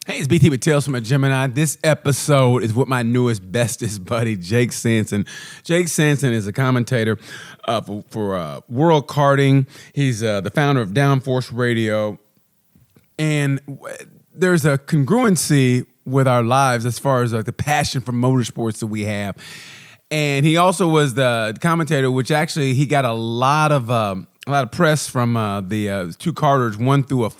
Hey, it's BT with Tales from a Gemini. This episode is with my newest, bestest buddy, Jake Sanson. Jake Sanson is a commentator for World Karting. He's the founder of Downforce Radio. And there's a congruency with our lives as far as like the passion for motorsports that we have. And he also was the commentator, which actually he got a lot of press from the two karters, one through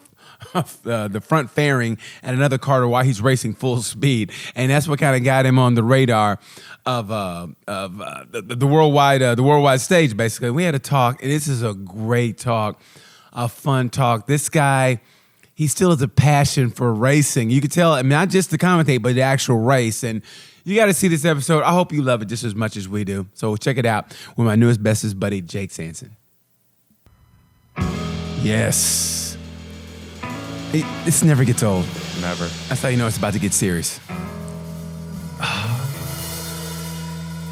the front fairing and another karter while he's racing full speed, and that's what kind of got him on the radar of the worldwide stage. Basically, we had a talk, and this is a great talk, a fun talk. This guy, he still has a passion for racing. You could tell, I mean, not just the commentate, but the actual race. And you got to see this episode. I hope you love it just as much as we do. So check it out with my newest, bestest buddy, Jake Sanson. Yes. This never gets old. Never. That's how you know it's about to get serious.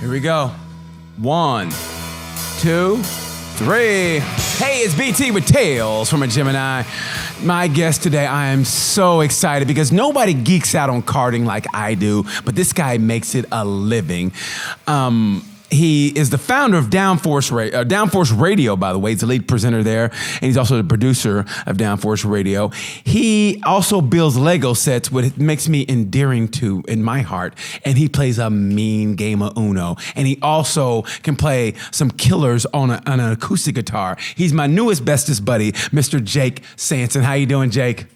Here we go. 1, 2, 3. Hey, it's BT with Tales from a Gemini. My guest today, I am so excited because nobody geeks out on karting like I do, but this guy makes it a living. He is the founder of Downforce Radio, by the way. He's the lead presenter there, and he's also the producer of Downforce Radio. He also builds Lego sets, which makes me endearing to in my heart, and he plays a mean game of Uno. And he also can play some killers on an acoustic guitar. He's my newest, bestest buddy, Mr. Jake Sanson. How you doing, Jake?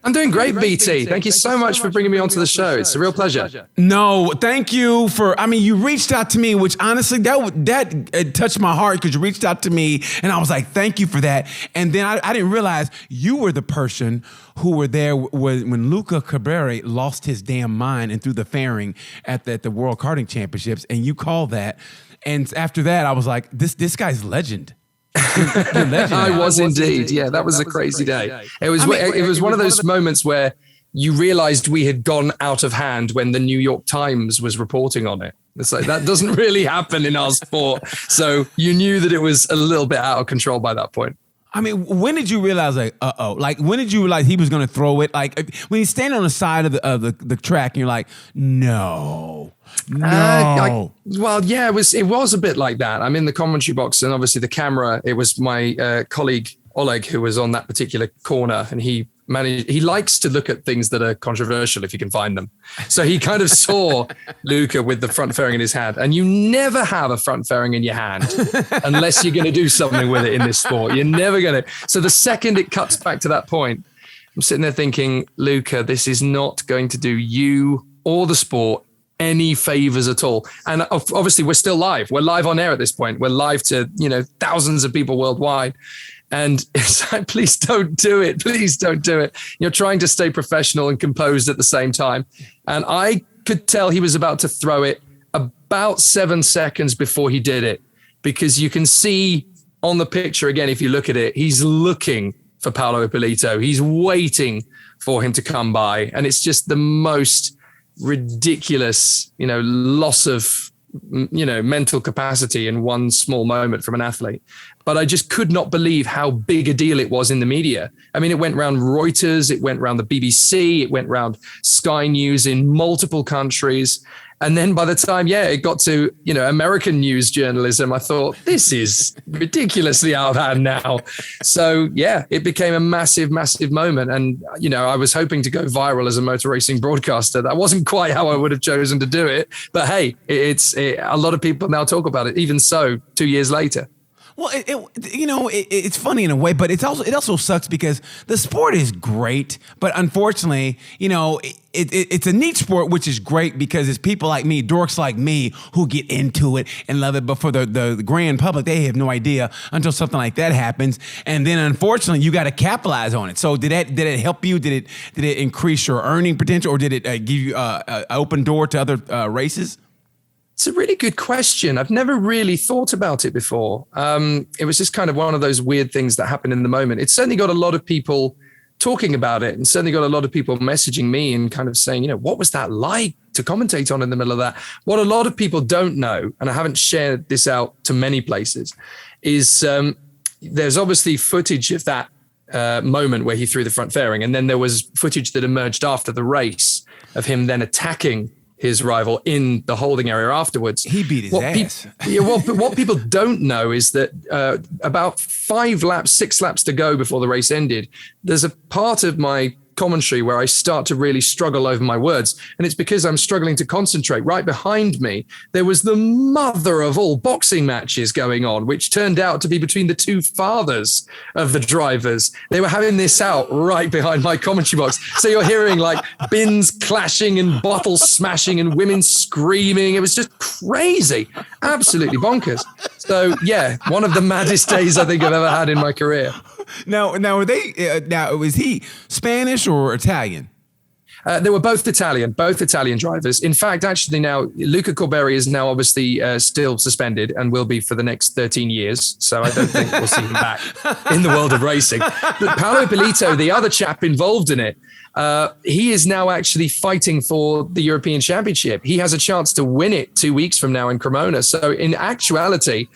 I'm doing great, BT. Thank you so much for bringing me onto the show. It's a real pleasure. No, thank you for, you reached out to me, which honestly, that touched my heart because you reached out to me and I was like, thank you for that. And then I didn't realize you were the person who were there when Luca Cabrera lost his damn mind and threw the fairing at the World Karting Championships, and you called that. And after that, I was like, this guy's legend. I was indeed. Yeah, that was a crazy day. It was one of those moments where you realized we had gone out of hand when the New York Times was reporting on it. It's like, that doesn't really happen in our sport. So you knew that it was a little bit out of control by that point. I mean, when did you realize, like, like, when did you realize he was going to throw it? Like, when you stand on the side of the track and you're like, no. Well, yeah, it was a bit like that. I'm in the commentary box, and obviously the camera, it was my colleague Oleg who was on that particular corner, and he likes to look at things that are controversial if you can find them. So he kind of saw Luca with the front fairing in his hand, and you never have a front fairing in your hand unless you're going to do something with it in this sport. You're never going to. So the second it cuts back to that point, I'm sitting there thinking, Luca, this is not going to do you or the sport any favors at all. And obviously we're still live. We're live on air at this point. We're live to, thousands of people worldwide. And it's like, please don't do it. Please don't do it. You're trying to stay professional and composed at the same time. And I could tell he was about to throw it about 7 seconds before he did it, because you can see on the picture, again, if you look at it, he's looking for Paolo Ippolito. He's waiting for him to come by. And it's just the most ridiculous, loss of, mental capacity in one small moment from an athlete. But I just could not believe how big a deal it was in the media. I mean, it went around Reuters, it went around the BBC, it went around Sky News in multiple countries. And then by the time, it got to, American news journalism, I thought, this is ridiculously out of hand now. So, it became a massive, massive moment. And, I was hoping to go viral as a motor racing broadcaster. That wasn't quite how I would have chosen to do it. But hey, a lot of people now talk about it, even so, 2 years later. Well, it's funny in a way, but it also sucks because the sport is great, but unfortunately, it's a niche sport, which is great because it's people like me, dorks like me, who get into it and love it. But for the grand public, they have no idea until something like that happens, and then unfortunately, you got to capitalize on it. So did it help you? Did it increase your earning potential, or did it give you an open door to other races? It's a really good question. I've never really thought about it before. It was just kind of one of those weird things that happened in the moment. It certainly got a lot of people talking about it, and certainly got a lot of people messaging me and kind of saying, what was that like to commentate on in the middle of that? What a lot of people don't know, and I haven't shared this out to many places, is there's obviously footage of that moment where he threw the front fairing. And then there was footage that emerged after the race of him then attacking his rival in the holding area afterwards. He beat his ass. What people don't know is that about 6 laps to go before the race ended, there's a part of my commentary where I start to really struggle over my words. And it's because I'm struggling to concentrate. Right behind me, there was the mother of all boxing matches going on, which turned out to be between the two fathers of the drivers. They were having this out right behind my commentary box. So you're hearing like bins clashing and bottles smashing and women screaming. It was just crazy, absolutely bonkers. So yeah, one of the maddest days I think I've ever had in my career. Now, was he Spanish or Italian? They were both Italian drivers. In fact, actually now, Luca Corberi is now obviously still suspended and will be for the next 13 years. So I don't think we'll see him back in the world of racing. But Paolo Ippolito, the other chap involved in it, he is now actually fighting for the European Championship. He has a chance to win it 2 weeks from now in Cremona. So in actuality,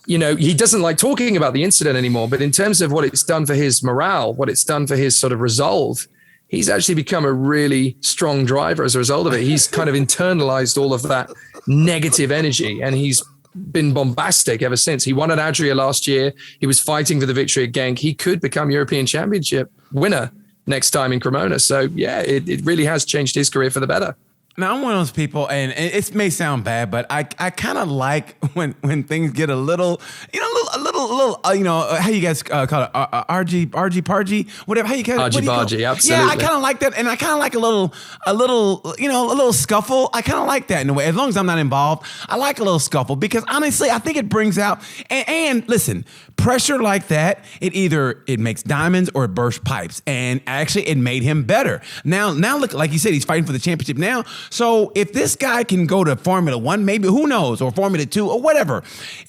you know, he doesn't like talking about the incident anymore, but in terms of what it's done for his morale, what it's done for his sort of resolve, he's actually become a really strong driver as a result of it. He's kind of internalized all of that negative energy, and he's been bombastic ever since. He won at Adria last year. He was fighting for the victory at Genk. He could become European Championship winner next time in Cremona. So yeah, it really has changed his career for the better. Now, I'm one of those people, and it may sound bad, but I kind of like when things get a little, how you guys call it, argy-pargy, whatever, how you call it? Argy-bargy, absolutely. Yeah, I kind of like that, and I kind of like a little scuffle. I kind of like that in a way. As long as I'm not involved, I like a little scuffle because honestly, I think it brings out, and listen, pressure like that, it makes diamonds or it bursts pipes, and actually it made him better. Now look, like you said, he's fighting for the championship now. So if this guy can go to Formula One, maybe, who knows, or Formula 2 or whatever,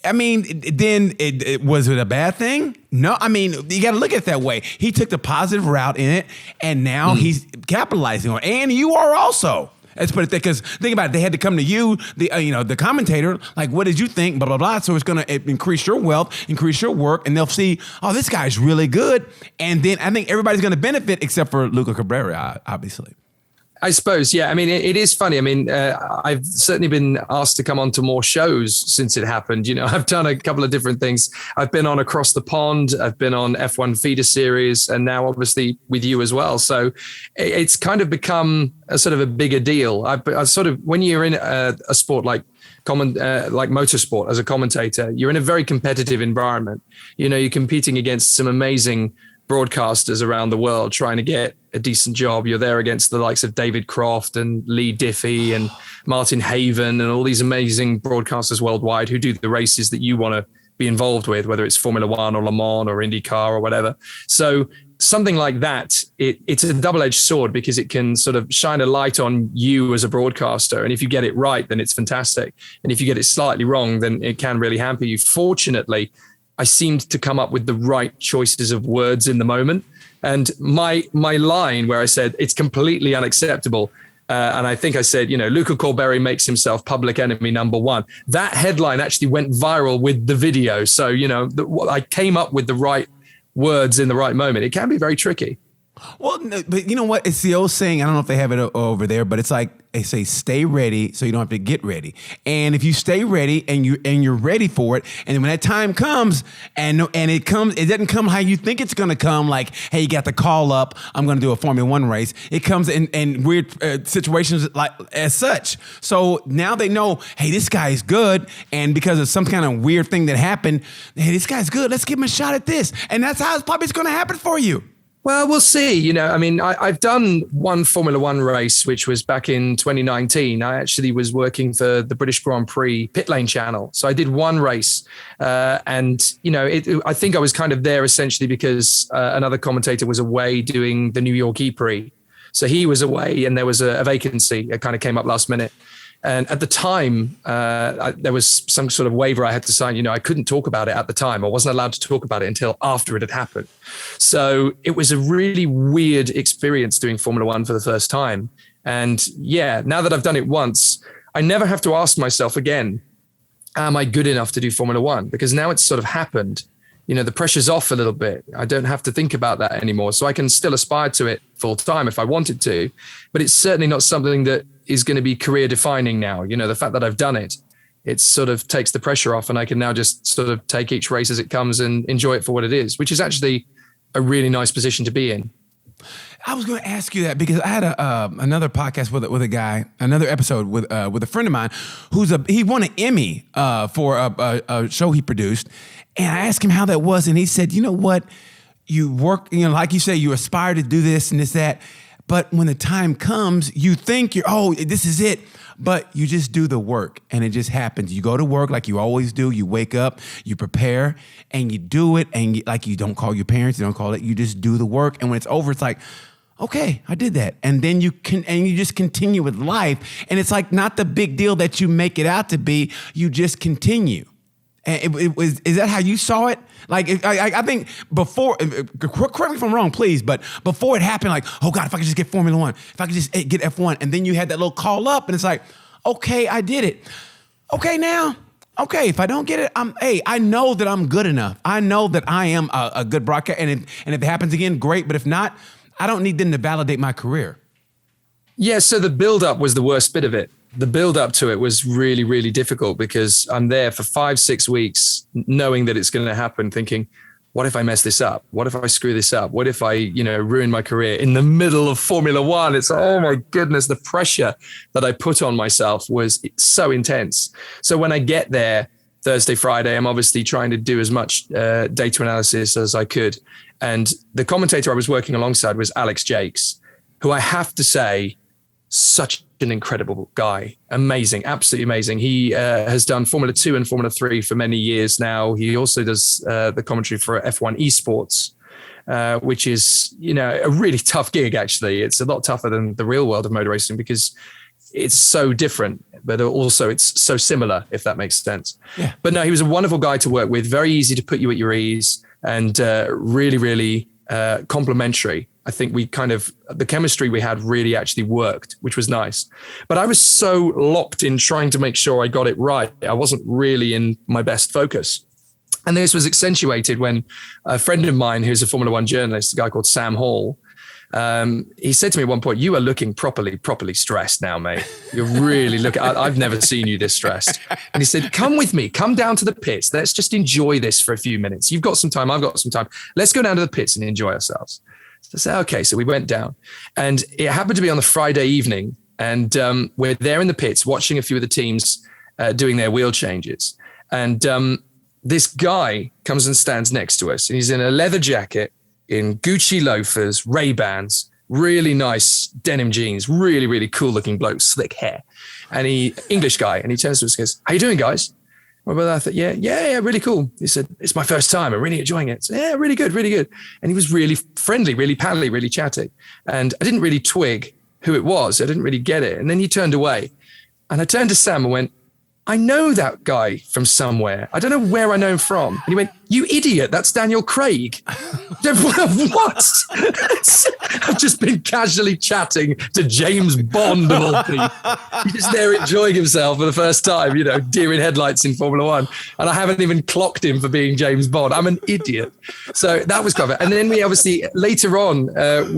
I mean, then was it a bad thing? No, I mean, you got to look at it that way. He took the positive route in it, and now he's capitalizing on it. And you are also. Let's put it there, because think about it. They had to come to you, the commentator, like, what did you think, blah, blah, blah. So it's going to increase your wealth, increase your work, and they'll see, oh, this guy's really good. And then I think everybody's going to benefit except for Luca Cabrera, obviously. I suppose, yeah. I mean, it is funny. I mean, I've certainly been asked to come on to more shows since it happened. You know, I've done a couple of different things. I've been on Across the Pond. I've been on F1 Feeder Series, and now obviously with you as well. So it's kind of become a sort of a bigger deal. I sort of, when you're in a sport like motorsport as a commentator, you're in a very competitive environment. You know, you're competing against some amazing broadcasters around the world trying to get a decent job. You're there against the likes of David Croft and Lee Diffie and Martin Haven and all these amazing broadcasters worldwide who do the races that you want to be involved with, whether it's Formula One or Le Mans or IndyCar or whatever. So something like that, it's a double-edged sword because it can sort of shine a light on you as a broadcaster. And if you get it right, then it's fantastic. And if you get it slightly wrong, then it can really hamper you. Fortunately, I seemed to come up with the right choices of words in the moment. And my line where I said, it's completely unacceptable. And I think I said, Luca Corberi makes himself public enemy number one. That headline actually went viral with the video. So, I came up with the right words in the right moment. It can be very tricky. Well, no, but you know what? It's the old saying. I don't know if they have it over there, but it's like they say, "Stay ready, so you don't have to get ready." And if you stay ready and you're ready for it, and when that time comes, and it doesn't come how you think it's going to come. Like, hey, you got the call up. I'm going to do a Formula One race. It comes in weird situations like as such. So now they know, hey, this guy's good, and because of some kind of weird thing that happened, hey, this guy's good. Let's give him a shot at this, and that's how it's probably going to happen for you. Well, we'll see. I mean, I've done one Formula One race, which was back in 2019. I actually was working for the British Grand Prix pit lane channel. So I did one race. I think I was kind of there essentially because another commentator was away doing the New York E-Prix. So he was away and there was a vacancy. It kind of came up last minute. And at the time, there was some sort of waiver I had to sign. I couldn't talk about it at the time. I wasn't allowed to talk about it until after it had happened. So it was a really weird experience doing Formula One for the first time. And yeah, now that I've done it once, I never have to ask myself again, am I good enough to do Formula One? Because now it's sort of happened. the pressure's off a little bit. I don't have to think about that anymore. So I can still aspire to it full time if I wanted to, but it's certainly not something that is going to be career defining now. The fact that I've done it, it sort of takes the pressure off, and I can now just sort of take each race as it comes and enjoy it for what it is, which is actually a really nice position to be in. I was going to ask you that because I had another podcast with a guy, another episode with a friend of mine he won an Emmy for a show he produced, and I asked him how that was, and he said, you know what, you work, like you say, you aspire to do this and this that, but when the time comes, you think this is it. But you just do the work and it just happens. You go to work like you always do. You wake up, you prepare, and you do it. And you don't call your parents, you don't call it. You just do the work. And when it's over, it's like, okay, I did that. And then you just continue with life. And it's like not the big deal that you make it out to be. You just continue. And is that how you saw it? Like, I think before, correct me if I'm wrong, please, but before it happened, like, oh God, if I could just get Formula One, if I could just get F1, and then you had that little call up, and it's like, okay, I did it. Okay, now, if I don't get it, I know that I'm good enough. I know that I am a good broadcaster, and if it happens again, great, but if not, I don't need them to validate my career. Yeah, so the build-up was the worst bit of it. The build up to it was really, really difficult because I'm there for 5-6 weeks knowing that it's going to happen, thinking, what if I mess this up? What if I screw this up? What if I, ruin my career in the middle of Formula One? It's, oh my goodness, the pressure that I put on myself was so intense. So when I get there Thursday, Friday, I'm obviously trying to do as much data analysis as I could. And the commentator I was working alongside was Alex Jakes, who I have to say, such an incredible guy. Amazing, absolutely amazing. He has done Formula 2 and Formula 3 for many years now. He also does the commentary for F1 esports, which is, a really tough gig, actually. It's a lot tougher than the real world of motor racing because it's so different, but also it's so similar, if that makes sense. Yeah. But no, he was a wonderful guy to work with, very easy to put you at your ease, and really, really complimentary. I think the chemistry we had really actually worked, which was nice. But I was so locked in trying to make sure I got it right. I wasn't really in my best focus. And this was accentuated when a friend of mine, who's a Formula One journalist, a guy called Sam Hall, he said to me at one point, you are looking properly stressed now, mate. You're really looking, I've never seen you this stressed. And he said, come with me, come down to the pits. Let's just enjoy this for a few minutes. You've got some time, I've got some time. Let's go down to the pits and enjoy ourselves. So I said, okay, so we went down, and it happened to be on the Friday evening, and we're there in the pits watching a few of the teams doing their wheel changes. And this guy comes and stands next to us, and he's in a leather jacket, in Gucci loafers, Ray-Bans, really nice denim jeans, really, really cool looking bloke, slick hair. And English guy, and he turns to us and goes, how you doing, guys? My brother, I thought, yeah, really cool. He said, it's my first time. I'm really enjoying it. So, yeah, really good, really good. And he was really friendly, really pally, really chatty. And I didn't really twig who it was. I didn't really get it. And then he turned away. And I turned to Sam and went, I know that guy from somewhere. I don't know where I know him from. And he went, you idiot, that's Daniel Craig. What? I've just been casually chatting to James Bond of all people. He's just there enjoying himself for the first time, deer in headlights in Formula One. And I haven't even clocked him for being James Bond. I'm an idiot. So that was clever. And then we obviously, later on,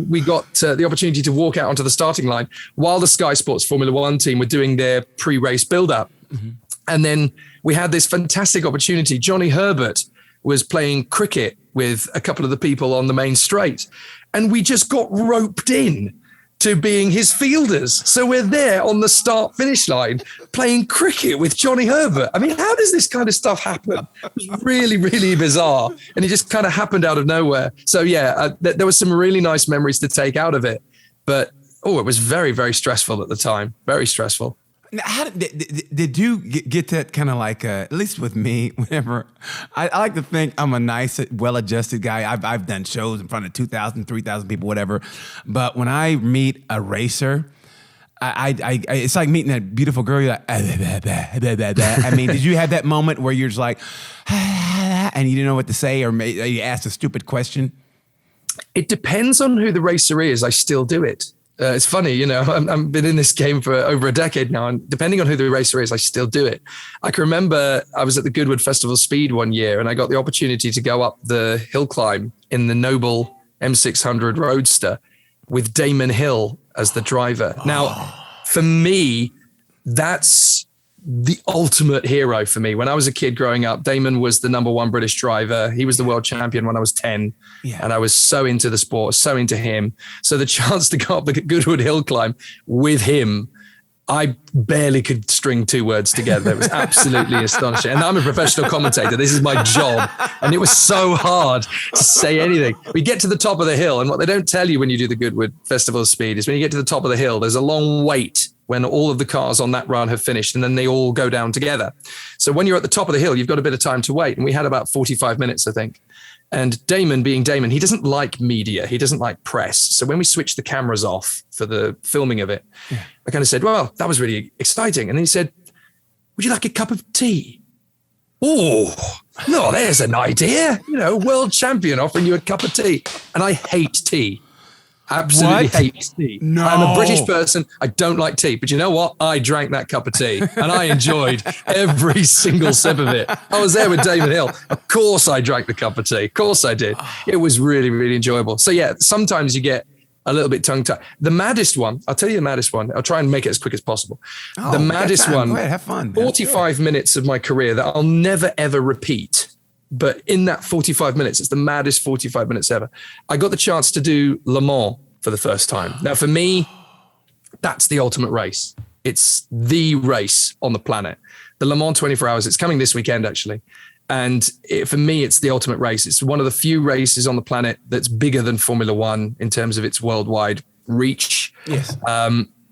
we got the opportunity to walk out onto the starting line while the Sky Sports Formula One team were doing their pre-race build-up. Mm-hmm. And then we had this fantastic opportunity. Johnny Herbert was playing cricket with a couple of the people on the main straight. And we just got roped in to being his fielders. So we're there on the start-finish line playing cricket with Johnny Herbert. I mean, how does this kind of stuff happen? It was really, really bizarre. And it just kind of happened out of nowhere. So yeah, there was some really nice memories to take out of it. But, it was very, very stressful at the time. Very stressful. How did you get that kind of like, at least with me, whenever, I like to think I'm a nice, well-adjusted guy. I've done shows in front of 2,000, 3,000 people, whatever. But when I meet a racer, it's like meeting that beautiful girl. You're like, I mean, did you have that moment where you're just like, and you didn't know what to say, or you asked a stupid question? It depends on who the racer is. I still do it. It's funny, you know, I've been in this game for over a decade now, and depending on who the racer is, I still do it. I can remember I was at the Goodwood Festival Speed one year, and I got the opportunity to go up the hill climb in the Noble M600 Roadster with Damon Hill as the driver. Now, for me, that's the ultimate hero for me. When I was a kid growing up, Damon was the number one British driver. He was the world champion when I was 10. Yeah. And I was so into the sport, so into him. So the chance to go up the Goodwood Hill climb with him, I barely could string two words together. It was absolutely astonishing. And I'm a professional commentator. This is my job. And it was so hard to say anything. We get to the top of the hill, and what they don't tell you when you do the Goodwood Festival of Speed is when you get to the top of the hill, there's a long wait when all of the cars on that run have finished, and then they all go down together. So when you're at the top of the hill, you've got a bit of time to wait. And we had about 45 minutes, I think. And Damon, being Damon, he doesn't like media. He doesn't like press. So when we switched the cameras off for the filming of it, I kind of said, well, that was really exciting. And then he said, would you like a cup of tea? Oh, no, there's an idea. You know, world champion offering you a cup of tea. And I hate tea. Absolutely hate tea. No. I'm a British person. I don't like tea. But you know what? I drank that cup of tea and I enjoyed every single sip of it. I was there with David Hill. Of course I drank the cup of tea. Of course I did. It was really, really enjoyable. So yeah, sometimes you get a little bit tongue-tied. The maddest one, I'll tell you the maddest one. I'll try and make it as quick as possible. The maddest one, go ahead, have fun. 45 minutes of my career that I'll never, ever repeat. But in that 45 minutes, it's the maddest 45 minutes ever. I got the chance to do Le Mans for the first time. Now, for me, that's the ultimate race. It's the race on the planet. The Le Mans 24 Hours, it's coming this weekend, actually. And for me, it's the ultimate race. It's one of the few races on the planet that's bigger than Formula One in terms of its worldwide reach. Yes.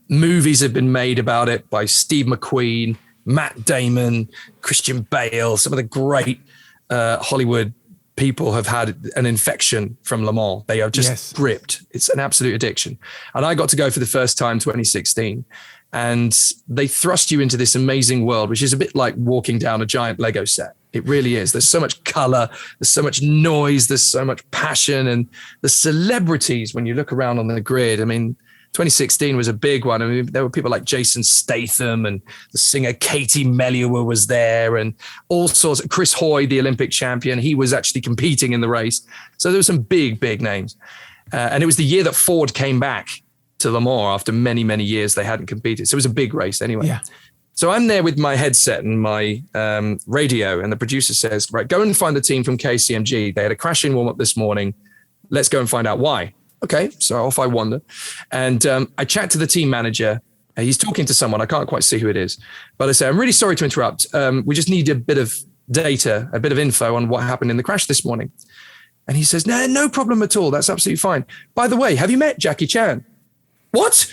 Movies have been made about it by Steve McQueen, Matt Damon, Christian Bale, some of the great Hollywood people have had an infection from Le Mans. They are just gripped. It's an absolute addiction. And I got to go for the first time 2016. And they thrust you into this amazing world, which is a bit like walking down a giant Lego set. It really is. There's so much color. There's so much noise. There's so much passion. And the celebrities, when you look around on the grid, I mean, 2016 was a big one. I mean, there were people like Jason Statham and the singer Katie Melua was there and all sorts. Chris Hoy, the Olympic champion, he was actually competing in the race. So there were some big, big names. And it was the year that Ford came back to Le Mans after many, many years they hadn't competed. So it was a big race anyway. Yeah. So I'm there with my headset and my radio, and the producer says, right, go and find the team from KCMG. They had a crash-in warm-up this morning. Let's go and find out why. Okay, so off I wander. And I chat to the team manager. He's talking to someone. I can't quite see who it is. But I say, I'm really sorry to interrupt. We just need a bit of data, a bit of info on what happened in the crash this morning. And he says, no problem at all. That's absolutely fine. By the way, have you met Jackie Chan? What?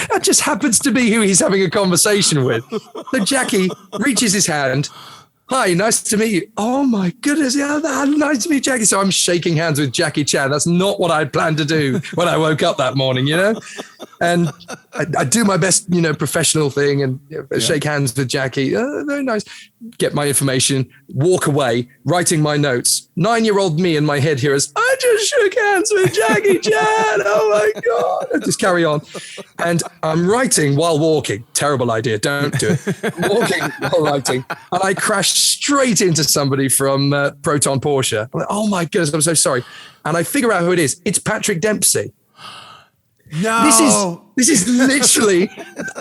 That just happens to be who he's having a conversation with. So Jackie reaches his hand. Hi, nice to meet you. Oh my goodness, yeah, nice to meet Jackie. So I'm shaking hands with Jackie Chan. That's not what I'd planned to do when I woke up that morning, you know? And I do my best, you know, professional thing and shake hands with Jackie. Very nice. Get my information, walk away, writing my notes. 9-year-old me in my head here is, I just shook hands with Jackie Chan. Oh my God. Just carry on. And I'm writing while walking. Terrible idea. Don't do it. I'm walking while writing. And I crashed straight into somebody from Proton Porsche. I'm like, oh my goodness, I'm so sorry. And I figure out who it is. It's Patrick Dempsey. No, this is literally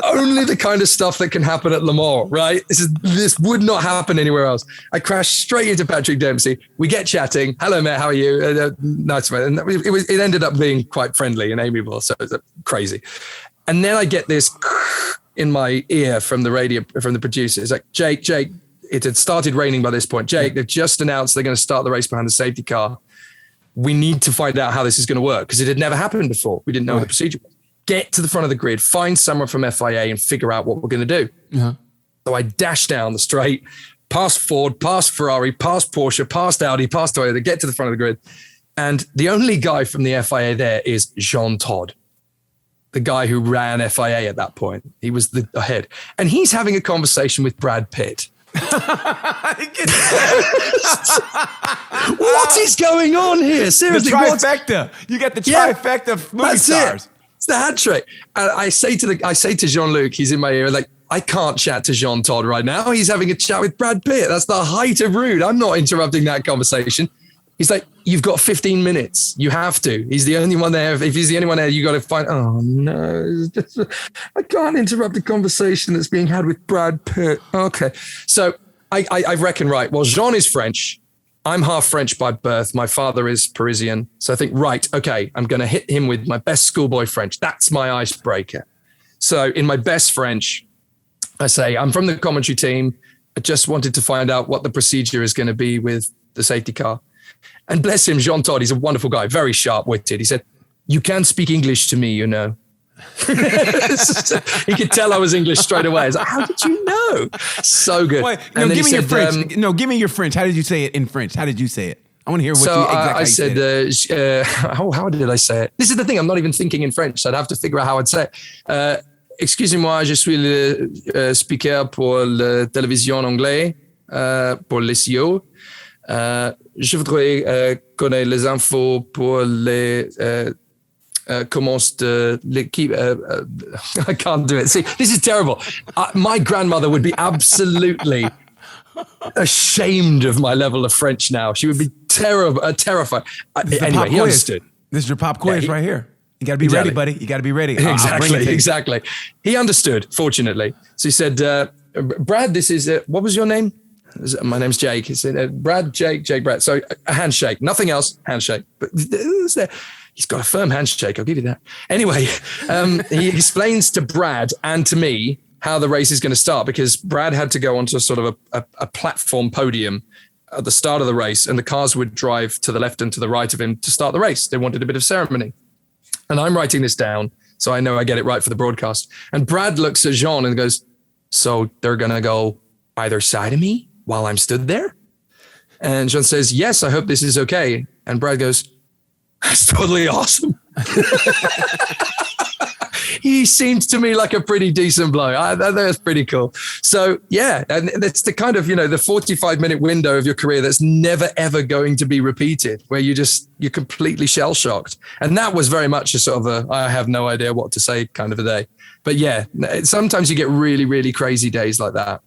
only the kind of stuff that can happen at Le Mans, right? This would not happen anywhere else. I crashed straight into Patrick Dempsey. We get chatting. Hello, mate. How are you? Nice, man. And it ended up being quite friendly and amiable. So it was crazy. And then I get this in my ear from the radio, from the producer. It's like, Jake, it had started raining by this point. Jake, they've just announced they're going to start the race behind the safety car. We need to find out how this is going to work because it had never happened before. We didn't know what the procedure was. Get to the front of the grid, find someone from FIA and figure out what we're going to do. Uh-huh. So I dash down the straight, past Ford, past Ferrari, past Porsche, past Audi, past Toyota, get to the front of the grid. And the only guy from the FIA there is Jean Todd, the guy who ran FIA at that point. He was the head. And he's having a conversation with Brad Pitt. What is going on here? Seriously, the trifecta. You got the trifecta of movie stars. It's the hat trick. I say to Jean-Luc, he's in my ear, like, I can't chat to Jean Todd right now. He's having a chat with Brad Pitt. That's the height of rude. I'm not interrupting that conversation. He's like, you've got 15 minutes. You have to. He's the only one there. If he's the only one there, you got to find. Oh no, I can't interrupt a conversation that's being had with Brad Pitt. Okay, so I reckon right. Well, Jean is French. I'm half French by birth. My father is Parisian. So I think, right, okay, I'm going to hit him with my best schoolboy French. That's my icebreaker. So in my best French, I say, I'm from the commentary team. I just wanted to find out what the procedure is going to be with the safety car. And bless him, Jean Todd, he's a wonderful guy, very sharp-witted. He said, you can't speak English to me, you know. He could tell I was English straight away. I was like, how did you know? So good. Wait, no, give me your French. Give me your French. How did you say it in French? How did you say it? I want to hear what you exactly said. How did I say it? This is the thing. I'm not even thinking in French, so I'd have to figure out how I'd say it. Excusez-moi, je suis le speaker pour la télévision anglais, pour les CEO. Je voudrais connaître les infos pour les commences de l'équipe. I can't do it. See, this is terrible. My grandmother would be absolutely ashamed of my level of French now. She would be terrified. Anyway, he understood. This is your pop quiz right here. You got to be ready, buddy. You got to be ready. Exactly. He understood, fortunately. So he said, Brad, this is, what was your name? My name's Jake. He said, Brad, Jake, Brad. So a handshake, nothing else, handshake. But he's got a firm handshake, I'll give you that. Anyway, he explains to Brad and to me how the race is going to start, because Brad had to go onto sort of a platform podium at the start of the race, and the cars would drive to the left and to the right of him to start the race. They wanted a bit of ceremony. And I'm writing this down so I know I get it right for the broadcast. And Brad looks at Jean and goes, so they're going to go either side of me while I'm stood there? And Jean says, yes, I hope this is okay. And Brad goes, that's totally awesome. He seemed to me like a pretty decent bloke. That's pretty cool. So yeah, and that's the kind of, the 45-minute window of your career that's never, ever going to be repeated, where you're completely shell-shocked. And that was very much a sort of I have no idea what to say kind of a day. But yeah, sometimes you get really, really crazy days like that.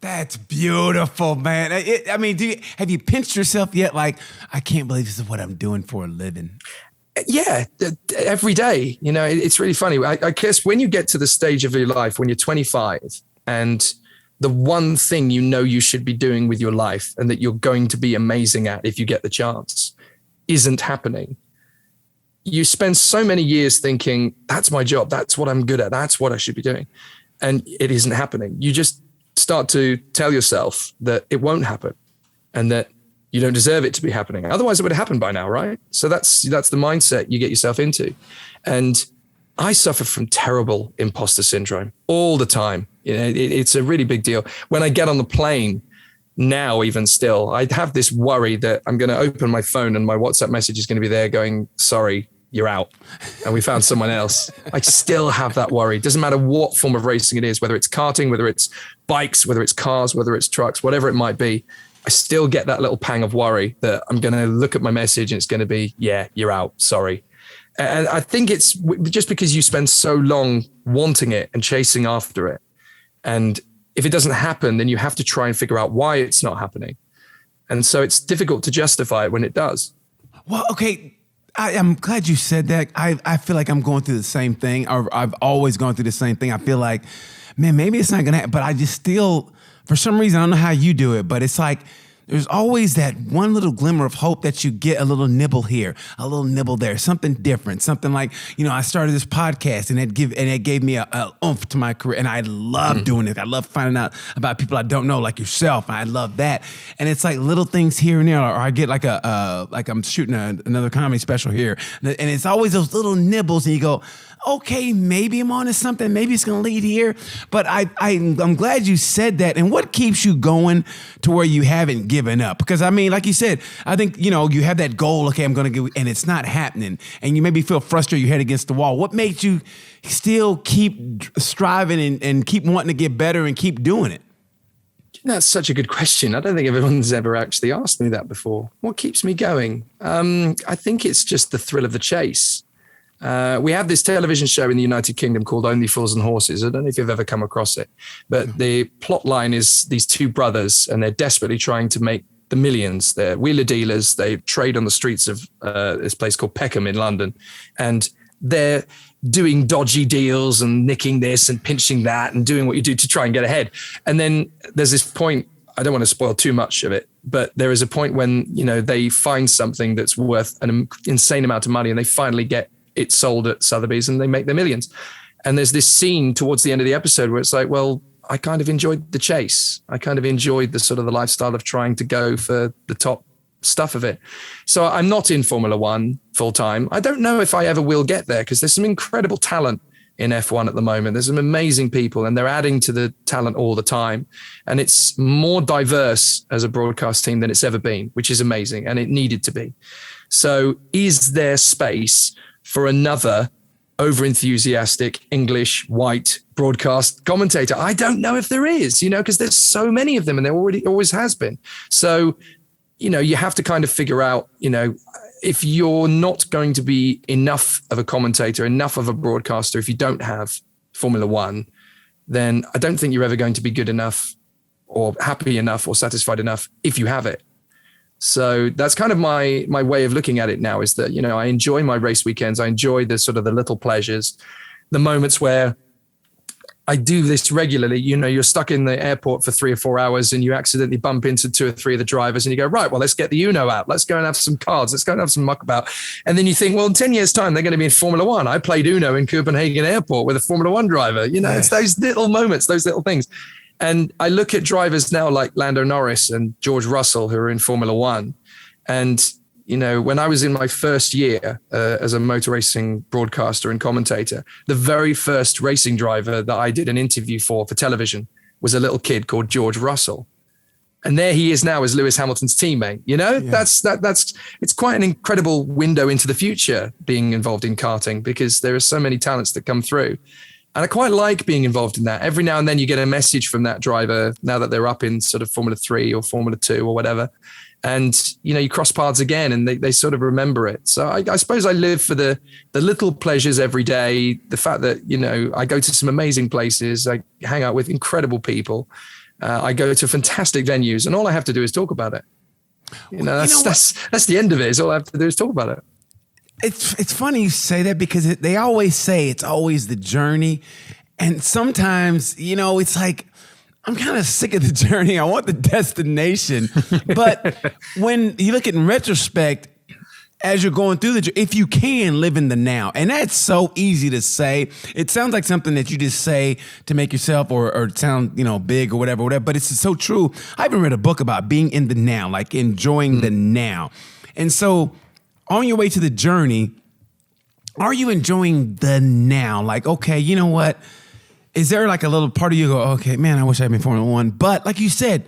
That's beautiful, man. Have you pinched yourself yet? Like, I can't believe this is what I'm doing for a living. Yeah, every day. It's really funny. I guess when you get to the stage of your life, when you're 25, and the one thing you should be doing with your life and that you're going to be amazing at if you get the chance isn't happening, you spend so many years thinking, that's my job, that's what I'm good at, that's what I should be doing. And it isn't happening. You just start to tell yourself that it won't happen and that you don't deserve it to be happening. Otherwise it would have happened by now, right? So that's the mindset you get yourself into. And I suffer from terrible imposter syndrome all the time. It's a really big deal. When I get on the plane now, even still, I have this worry that I'm going to open my phone and my WhatsApp message is going to be there going, sorry, you're out. And we found someone else. I still have that worry. It doesn't matter what form of racing it is, whether it's karting, whether it's bikes, whether it's cars, whether it's trucks, whatever it might be. I still get that little pang of worry that I'm going to look at my message and it's going to be, yeah, you're out. Sorry. And I think it's just because you spend so long wanting it and chasing after it. And if it doesn't happen, then you have to try and figure out why it's not happening. And so it's difficult to justify it when it does. Well, okay. I'm glad you said that. I feel like I'm going through the same thing. I've always gone through the same thing. I feel like, man, maybe it's not going to happen, but I just still, for some reason, I don't know how you do it, but it's like there's always that one little glimmer of hope that you get, a little nibble here, a little nibble there, something different, something like, I started this podcast and it gave me a oomph to my career, and I love doing it. I love finding out about people I don't know, like yourself. I love that, and it's like little things here and there. Or I get like like I'm shooting another comedy special here, and it's always those little nibbles, and you go, okay, maybe I'm onto something. Maybe it's going to lead here. But I'm glad you said that. And what keeps you going to where you haven't given up? Because, like you said, I think, you have that goal, okay, I'm going to go, and it's not happening. And you maybe feel frustrated, your head against the wall. What makes you still keep striving and keep wanting to get better and keep doing it? That's such a good question. I don't think everyone's ever actually asked me that before. What keeps me going? I think it's just the thrill of the chase. We have this television show in the United Kingdom called Only Fools and Horses. I don't know if you've ever come across it, but the plot line is these two brothers, and they're desperately trying to make the millions. They're wheeler dealers. They trade on the streets of this place called Peckham in London, and they're doing dodgy deals and nicking this and pinching that and doing what you do to try and get ahead. And then there's this point, I don't want to spoil too much of it, but there is a point when, they find something that's worth an insane amount of money, and they finally get it sold at Sotheby's and they make their millions. And there's this scene towards the end of the episode where it's like, well, I kind of enjoyed the chase. I kind of enjoyed the sort of the lifestyle of trying to go for the top stuff of it. So I'm not in Formula One full time. I don't know if I ever will get there, because there's some incredible talent in F1 at the moment. There's some amazing people, and they're adding to the talent all the time. And it's more diverse as a broadcast team than it's ever been, which is amazing. And it needed to be. So is there space for another over-enthusiastic English white broadcast commentator? I don't know if there is, because there's so many of them, and there always has been. So, you have to kind of figure out, if you're not going to be enough of a commentator, enough of a broadcaster, if you don't have Formula One, then I don't think you're ever going to be good enough or happy enough or satisfied enough if you have it. So that's kind of my way of looking at it now, is that, I enjoy my race weekends. I enjoy the sort of the little pleasures, the moments where I do this regularly. You're stuck in the airport for 3 or 4 hours and you accidentally bump into 2 or 3 of the drivers and you go, right, well, let's get the Uno out. Let's go and have some cards. Let's go and have some muckabout. And then you think, well, in 10 years time, they're going to be in Formula One. I played Uno in Copenhagen airport with a Formula One driver. It's those little moments, those little things. And I look at drivers now like Lando Norris and George Russell, who are in Formula One. And, when I was in my first year as a motor racing broadcaster and commentator, the very first racing driver that I did an interview for television was a little kid called George Russell. And there he is now as Lewis Hamilton's teammate. That's it's quite an incredible window into the future, being involved in karting, because there are so many talents that come through. And I quite like being involved in that. Every now and then you get a message from that driver, now that they're up in sort of Formula 3 or Formula 2 or whatever. And, you cross paths again and they sort of remember it. So I suppose I live for the little pleasures every day. The fact that, I go to some amazing places. I hang out with incredible people. I go to fantastic venues, and all I have to do is talk about it. That's the end of it. Is all I have to do is talk about it. It's funny you say that, because they always say it's always the journey. And sometimes, it's like, I'm kind of sick of the journey. I want the destination. But when you look at in retrospect, as you're going through if you can live in the now, and that's so easy to say. It sounds like something that you just say to make yourself or sound, big or whatever, but it's so true. I even read a book about being in the now, like enjoying the now. And so on your way to the journey, are you enjoying the now? Like, okay, you know what? Is there like a little part of you go, okay, man, I wish I'd been Formula One. But like you said,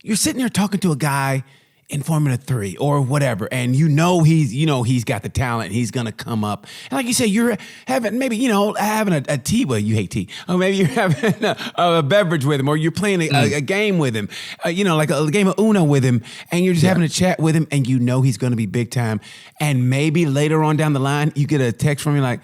you're sitting there talking to a guy in Formula 3 or whatever, and he's got the talent, he's gonna come up. And like you say, you're having maybe, having a tea, well, you hate tea, or maybe you're having a beverage with him, or you're playing a game with him, like a game of Uno with him, and you're just having a chat with him, and he's gonna be big time. And maybe later on down the line, you get a text from him like,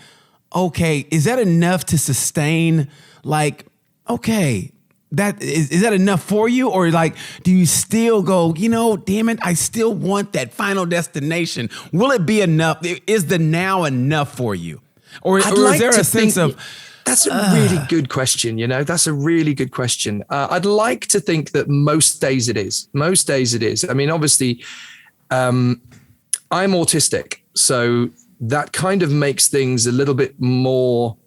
okay, is that enough to sustain? Like, okay, that is that enough for you? Or like, do you still go, damn it, I still want that final destination? Will it be enough? Is the now enough for you? Or is there a sense of... That's a really good question, That's a really good question. I'd like to think that most days it is. Most days it is. I mean, obviously, I'm autistic, so that kind of makes things a little bit more...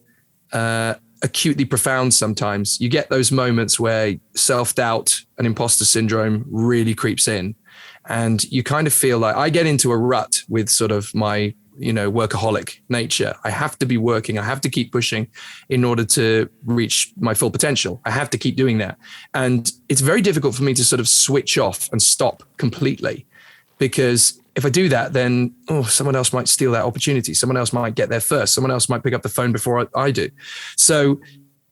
acutely profound sometimes. You get those moments where self-doubt and imposter syndrome really creeps in, and you kind of feel like I get into a rut with sort of my, workaholic nature. I have to be working. I have to keep pushing in order to reach my full potential. I have to keep doing that. And it's very difficult for me to sort of switch off and stop completely, because if I do that, then someone else might steal that opportunity. Someone else might get there first. Someone else might pick up the phone before I do. So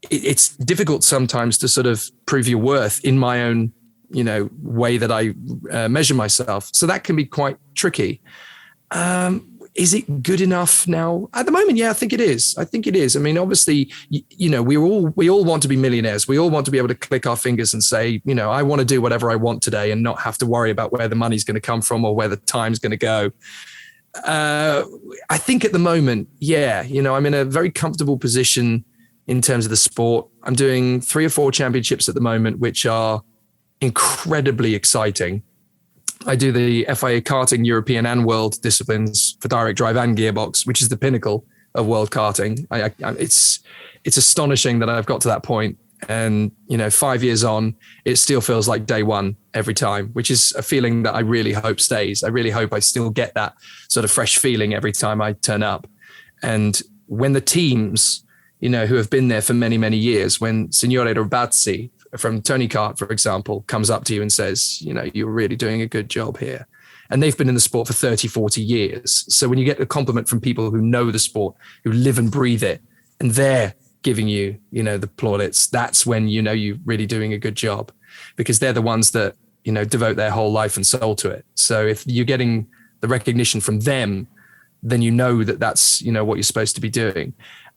it's difficult sometimes to sort of prove your worth in my own way that I measure myself. So that can be quite tricky. Is it good enough now? At the moment, yeah, I think it is. I mean, obviously, we all want to be millionaires. We all want to be able to click our fingers and say, I want to do whatever I want today and not have to worry about where the money's going to come from or where the time's going to go. I think at the moment, yeah, I'm in a very comfortable position in terms of the sport. I'm doing 3 or 4 championships at the moment, which are incredibly exciting. I do the FIA karting European and world disciplines for direct drive and gearbox, which is the pinnacle of world karting. It's astonishing that I've got to that point. And, 5 years on, it still feels like day one every time, which is a feeling that I really hope stays. I really hope I still get that sort of fresh feeling every time I turn up. And when the teams, who have been there for many, many years, when Signore Robazzi from Tony Kart, for example, comes up to you and says, you're really doing a good job here. And they've been in the sport for 30, 40 years. So when you get a compliment from people who know the sport, who live and breathe it, and they're giving you, the plaudits, that's when you're really doing a good job, because they're the ones that, devote their whole life and soul to it. So if you're getting the recognition from them, then that's, what you're supposed to be doing.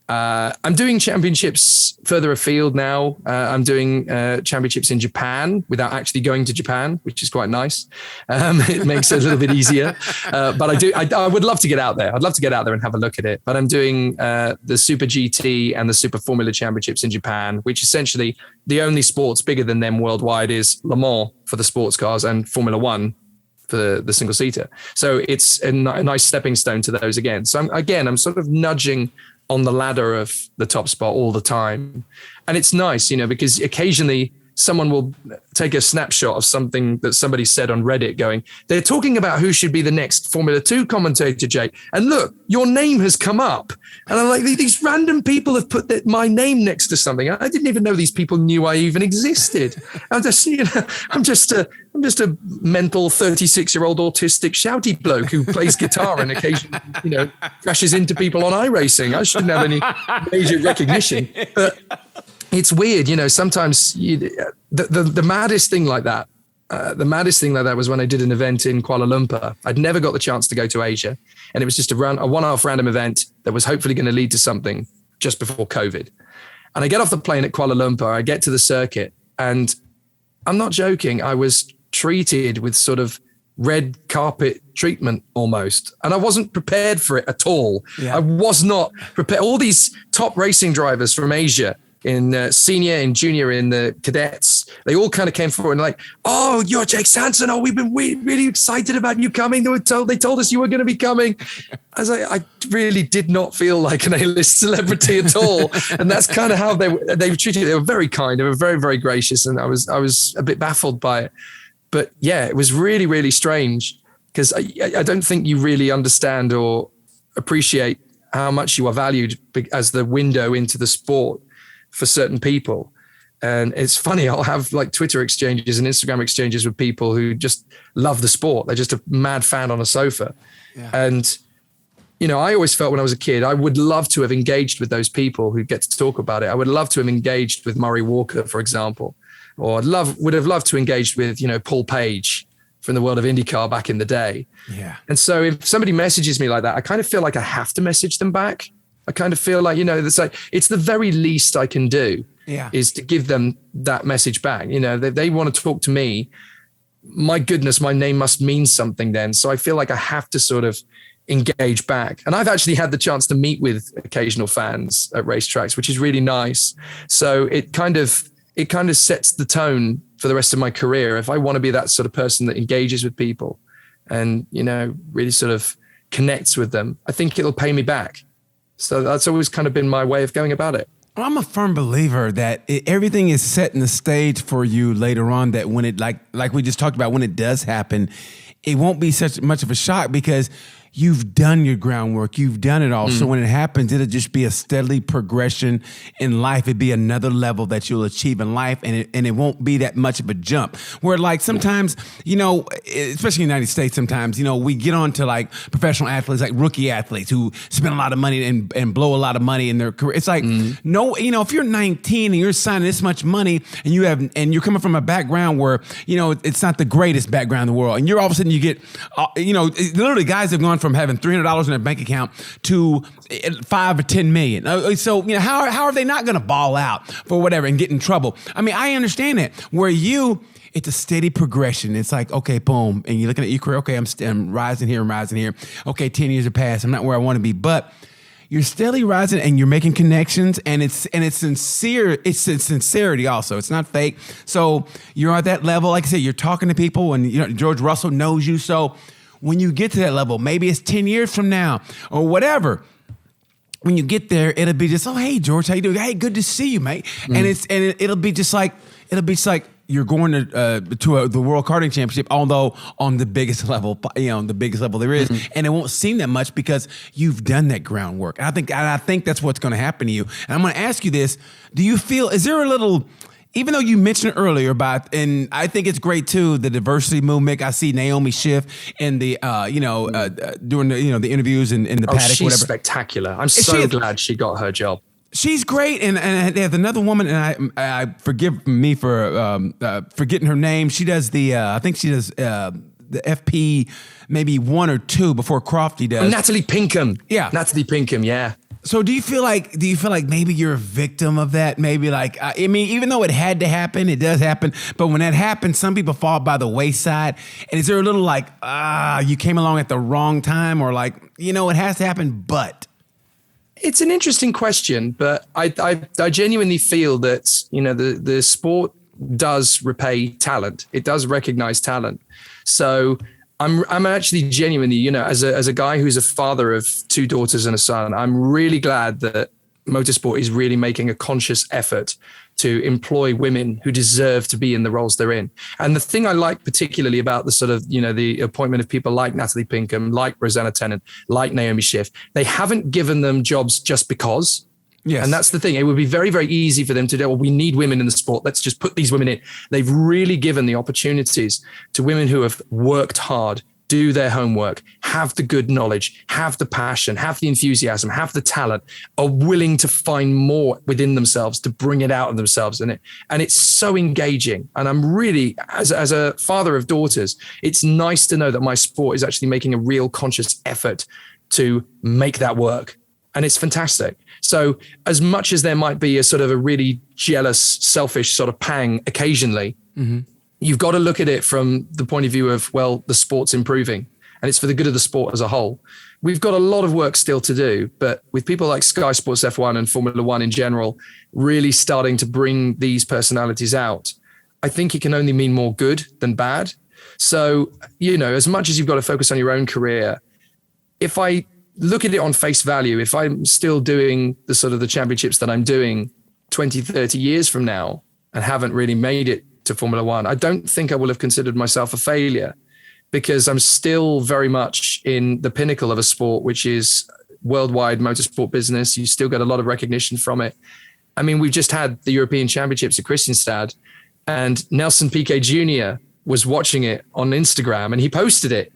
I'm doing championships further afield now. I'm doing championships in Japan without actually going to Japan, which is quite nice. It makes it a little bit easier. But I would love to get out there. I'd love to get out there and have a look at it. But I'm doing the Super GT and the Super Formula Championships in Japan, which essentially the only sports bigger than them worldwide is Le Mans for the sports cars and Formula One for the single seater. So it's a nice stepping stone to those again. So I'm sort of nudging on the ladder of the top spot all the time. And it's nice, because occasionally someone will take a snapshot of something that somebody said on Reddit going, they're talking about who should be the next Formula 2 commentator, Jake. And look, your name has come up. And I'm like, these random people have put my name next to something. I didn't even know these people knew I even existed. I'm just a mental 36-year-old autistic shouty bloke who plays guitar and occasionally, crashes into people on iRacing. I shouldn't have any major recognition. But it's weird, sometimes the maddest thing like that, was when I did an event in Kuala Lumpur. I'd never got the chance to go to Asia. And it was just a one-off random event that was hopefully going to lead to something just before COVID. And I get off the plane at Kuala Lumpur, I get to the circuit, and I'm not joking, I was treated with sort of red carpet treatment almost. And I wasn't prepared for it at all. Yeah. I was not prepared. All these top racing drivers from Asia, in senior and junior in the cadets, they all kind of came forward and like, oh, you're Jake Sanson. Oh, we've been really excited about you coming. They told us you were going to be coming. I was like, I really did not feel like an A-list celebrity at all. And that's kind of how they were treated. They were very kind. They were very, very gracious. And I was a bit baffled by it. But yeah, it was really, really strange, because I don't think you really understand or appreciate how much you are valued as the window into the sport for certain people. And it's funny, I'll have like Twitter exchanges and Instagram exchanges with people who just love the sport. They're just a mad fan on a sofa. Yeah. And, I always felt when I was a kid, I would love to have engaged with those people who get to talk about it. I would love to have engaged with Murray Walker, for example, or would have loved to engage with, Paul Page from the world of IndyCar back in the day. Yeah. And so if somebody messages me like that, I kind of feel like I have to message them back. I kind of feel like, it's the very least I can do is to give them that message back. They want to talk to me. My goodness, my name must mean something then. So I feel like I have to sort of engage back. And I've actually had the chance to meet with occasional fans at racetracks, which is really nice. So it kind of sets the tone for the rest of my career. If I want to be that sort of person that engages with people and, really sort of connects with them, I think it'll pay me back. So that's always kind of been my way of going about it. Well, I'm a firm believer that everything is setting the stage for you later on, that when it, like we just talked about, when it does happen, it won't be such much of a shock, because you've done your groundwork, you've done it all. So when it happens, it'll just be a steadily progression in life. It'd be another level that you'll achieve in life, and it won't be that much of a jump. Where like sometimes, you know, especially in the United States, sometimes, you know, we get on to like professional athletes, like rookie athletes who spend a lot of money and blow a lot of money in their career. It's like, no, you know, if you're 19 and you're signing this much money and you're coming from a background where, you know, it's not the greatest background in the world, and you're all of a sudden you get, you know, literally guys have gone from having $300 in their bank account to 5 or 10 million. So, you know, how are they not going to ball out for whatever and get in trouble? I mean, I understand that. Where it's a steady progression. It's like, okay, boom, and you're looking at your career. Okay, I'm rising here, I'm rising here. Okay, 10 years have passed. I'm not where I want to be, but you're steadily rising and you're making connections, and it's sincere. It's sincerity also. It's not fake. So you're at that level. Like I said, you're talking to people, and you know George Russell knows you. So when you get to that level, maybe it's 10 years from now or whatever. When you get there, it'll be just, oh, hey, George, how you doing? Hey, good to see you, mate. And it'll be just like you're going to the World Karting Championship, although on the biggest level, you know, the biggest level there is, and it won't seem that much because you've done that groundwork. And I think that's what's going to happen to you. And I'm going to ask you this: do you feel? Is there a little? Even though you mentioned it earlier about, and I think it's great too, the diversity movement. I see Naomi Schiff in the, doing the, you know, the interviews in the paddock. She's whatever. Spectacular. I'm so glad she got her job. She's great, and there's another woman, and I forgive me for forgetting her name. She does I think she does the FP maybe 1 or 2 before Crofty does. Natalie Pinkham. Yeah, Natalie Pinkham. Yeah. So do you feel like maybe you're a victim of that? Maybe like, I mean, even though it had to happen, it does happen. But when that happens, some people fall by the wayside. And is there a little like, you came along at the wrong time, or like, you know, it has to happen, but? It's an interesting question, but I genuinely feel that, you know, the sport does repay talent. It does recognize talent. So I'm actually genuinely, you know, as a guy who's a father of 2 daughters and a son, I'm really glad that motorsport is really making a conscious effort to employ women who deserve to be in the roles they're in. And the thing I like particularly about the sort of, you know, the appointment of people like Natalie Pinkham, like Rosanna Tennant, like Naomi Schiff, they haven't given them jobs just because. Yes. And that's the thing. It would be very, very easy for them to do, well, we need women in the sport. Let's just put these women in. They've really given the opportunities to women who have worked hard, do their homework, have the good knowledge, have the passion, have the enthusiasm, have the talent, are willing to find more within themselves to bring it out of themselves. And it's so engaging. And I'm really, as a father of daughters, it's nice to know that my sport is actually making a real conscious effort to make that work. And it's fantastic. So as much as there might be a sort of a really jealous, selfish sort of pang occasionally, you've got to look at it from the point of view of, well, the sport's improving and it's for the good of the sport as a whole. We've got a lot of work still to do, but with people like Sky Sports F1 and Formula One in general, really starting to bring these personalities out, I think it can only mean more good than bad. So, you know, as much as you've got to focus on your own career, if I look at it on face value, if I'm still doing the sort of the championships that I'm doing 20, 30 years from now and haven't really made it to Formula One, I don't think I will have considered myself a failure, because I'm still very much in the pinnacle of a sport, which is worldwide motorsport business. You still get a lot of recognition from it. I mean, we've just had the European Championships at Kristianstad, and Nelson Piquet Jr. was watching it on Instagram, and he posted it.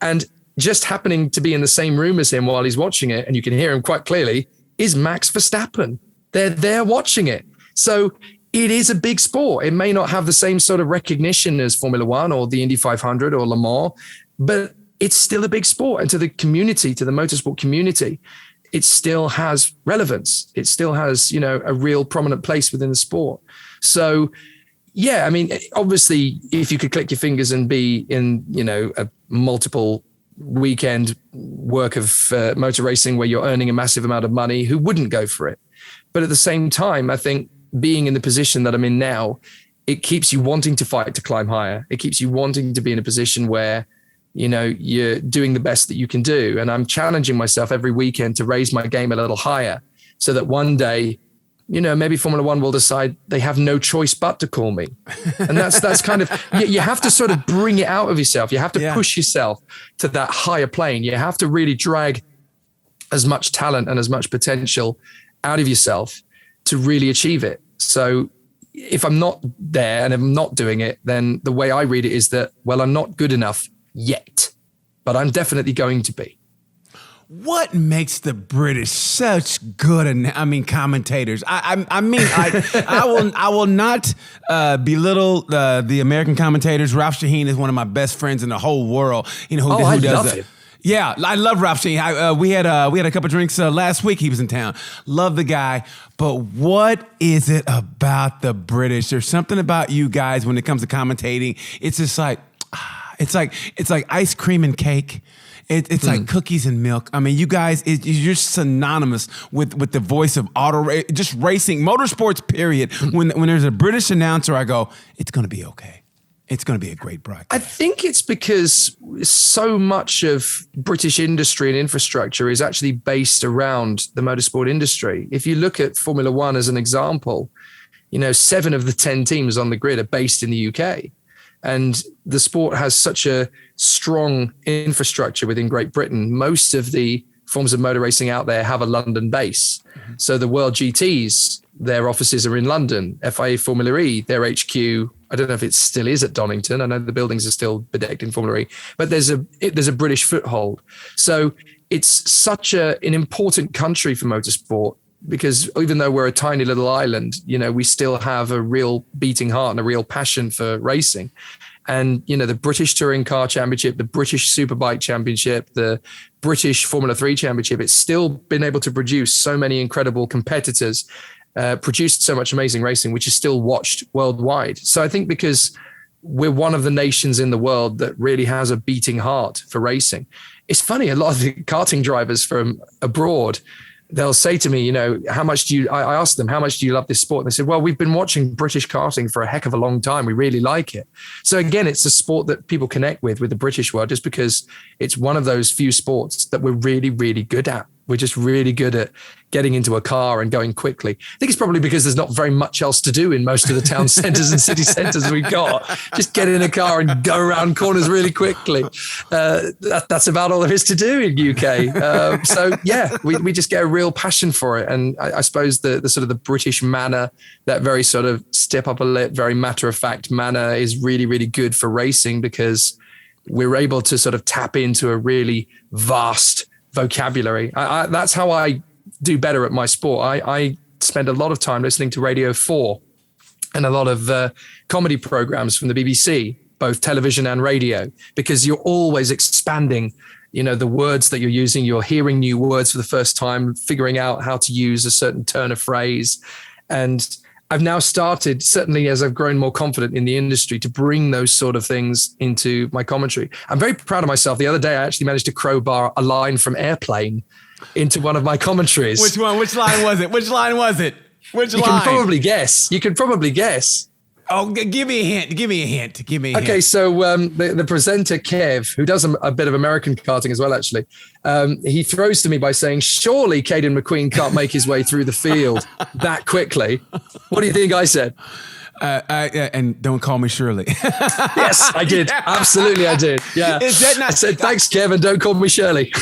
And just happening to be in the same room as him while he's watching it, and you can hear him quite clearly, is Max Verstappen. They're there watching it. So it is a big sport. It may not have the same sort of recognition as Formula One or the Indy 500 or Le Mans, but it's still a big sport. And to the community, to the motorsport community, it still has relevance. It still has, you know, a real prominent place within the sport. So, yeah, I mean, obviously, if you could click your fingers and be in, you know, a multiple weekend work of motor racing where you're earning a massive amount of money, who wouldn't go for it? But at the same time, I think being in the position that I'm in now, it keeps you wanting to fight to climb higher. It keeps you wanting to be in a position where, you know, you're doing the best that you can do. And I'm challenging myself every weekend to raise my game a little higher so that one day maybe Formula One will decide they have no choice but to call me. And that's kind of, you have to sort of bring it out of yourself. You have to push yourself to that higher plane. You have to really drag as much talent and as much potential out of yourself to really achieve it. So if I'm not there and I'm not doing it, then the way I read it is that, well, I'm not good enough yet, but I'm definitely going to be. What makes the British such good, commentators? I will not belittle the American commentators. Ralph Shaheen is one of my best friends in the whole world. Who does love that. him. Yeah, I love Ralph Shaheen. We had a couple drinks last week. He was in town. Love the guy. But what is it about the British? There's something about you guys when it comes to commentating. It's just like, it's like ice cream and cake. It's like cookies and milk. I mean, you guys, you're synonymous with the voice of just racing, motorsports, period. When there's a British announcer, I go, it's going to be okay. It's going to be a great broadcast. I think it's because so much of British industry and infrastructure is actually based around the motorsport industry. If you look at Formula One as an example, 7 of the 10 teams on the grid are based in the UK. And the sport has such a strong infrastructure within Great Britain. Most of the forms of motor racing out there have a London base. Mm-hmm. So the World GTs, their offices are in London. FIA Formula E, their HQ, I don't know if it still is at Donington. I know the buildings are still bedecked in Formula E, but there's a British foothold. So it's such an important country for motorsport, because even though we're a tiny little island, we still have a real beating heart and a real passion for racing. And, the British Touring Car Championship, the British Superbike Championship, the British Formula 3 Championship, it's still been able to produce so many incredible competitors, produced so much amazing racing, which is still watched worldwide. So I think because we're one of the nations in the world that really has a beating heart for racing. It's funny, a lot of the karting drivers from abroad, they'll say to me, how much do you, I asked them, how much do you love this sport? And they said, well, we've been watching British karting for a heck of a long time. We really like it. So again, it's a sport that people connect with the British world, just because it's one of those few sports that we're really, really good at. We're just really good at getting into a car and going quickly. I think it's probably because there's not very much else to do in most of the town centers and city centers we've got. Just get in a car and go around corners really quickly. That's about all there is to do in UK. So yeah, we just get a real passion for it. And I suppose the sort of the British manner, that very sort of step up a lip, very matter of fact manner is really, really good for racing, because we're able to sort of tap into a really vast vocabulary. That's how I do better at my sport. I spend a lot of time listening to Radio 4 and a lot of comedy programs from the BBC, both television and radio, because you're always expanding, the words that you're using. You're hearing new words for the first time, figuring out how to use a certain turn of phrase. And I've now started, certainly as I've grown more confident in the industry, to bring those sort of things into my commentary. I'm very proud of myself. The other day, I actually managed to crowbar a line from Airplane into one of my commentaries. Which one? Which line was it? Which line was it? Which line? You can probably guess. Oh, give me a hint. Give me a hint. Okay, so the presenter, Kev, who does a bit of American karting as well, actually, he throws to me by saying, surely Caden McQueen can't make his way through the field that quickly. What do you think I said? And don't call me Shirley. Yes, I did. Absolutely, I did. Yeah. Is that not? I said, thanks, Kevin. Don't call me Shirley.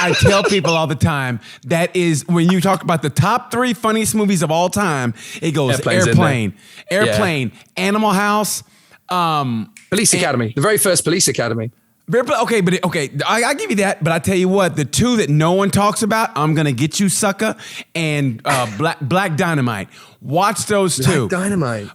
I tell people all the time, that is when you talk about the top 3 funniest movies of all time, it goes Airplane, Animal House, Police Academy, the very first Police Academy. Okay, I give you that, but I tell you what, the 2 that no one talks about, I'm gonna get you, sucker, and Black Dynamite. Watch those 2.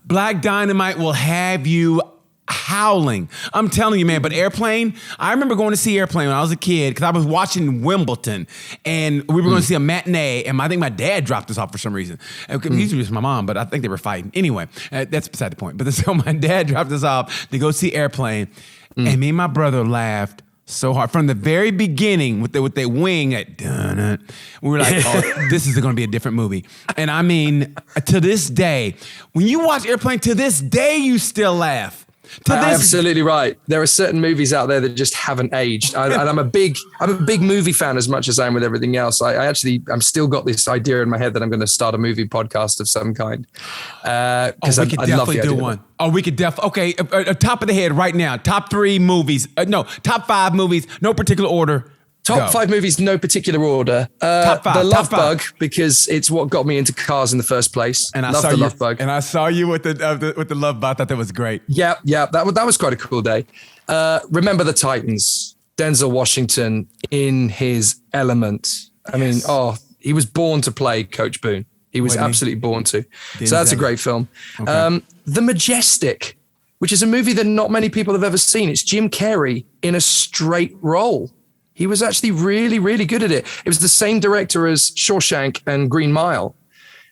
Black Dynamite will have you howling. I'm telling you, man. But Airplane, I remember going to see Airplane when I was a kid, because I was watching Wimbledon, and we were going to see a matinee, and I think my dad dropped us off for some reason. Usually it was my mom, but I think they were fighting. Anyway, that's beside the point. But so my dad dropped us off to go see Airplane. And me and my brother laughed so hard from the very beginning with the wing at dun. We were like, oh, this is going to be a different movie. And I mean, to this day, when you watch Airplane, to this day, you still laugh. Absolutely right. There are certain movies out there that just haven't aged. And I'm a big movie fan as much as I am with everything else. I'm still got this idea in my head that I'm going to start a movie podcast of some kind. Because we could definitely do one. Oh, we could definitely. Okay, top of the head right now. Top 3 movies. Top 5 movies. No particular order. Top 5 movies, no particular order. Top 5. The Love Bug, because it's what got me into cars in the first place. And I saw you, Love Bug. And I saw you with the Love Bug. I thought that was great. Yeah. That was quite a cool day. Remember the Titans. Denzel Washington in his element. I mean, he was born to play Coach Boone. He was absolutely born to. So that's a great film. Okay. The Majestic, which is a movie that not many people have ever seen. It's Jim Carrey in a straight role. He was actually really, really good at it. It was the same director as Shawshank and Green Mile.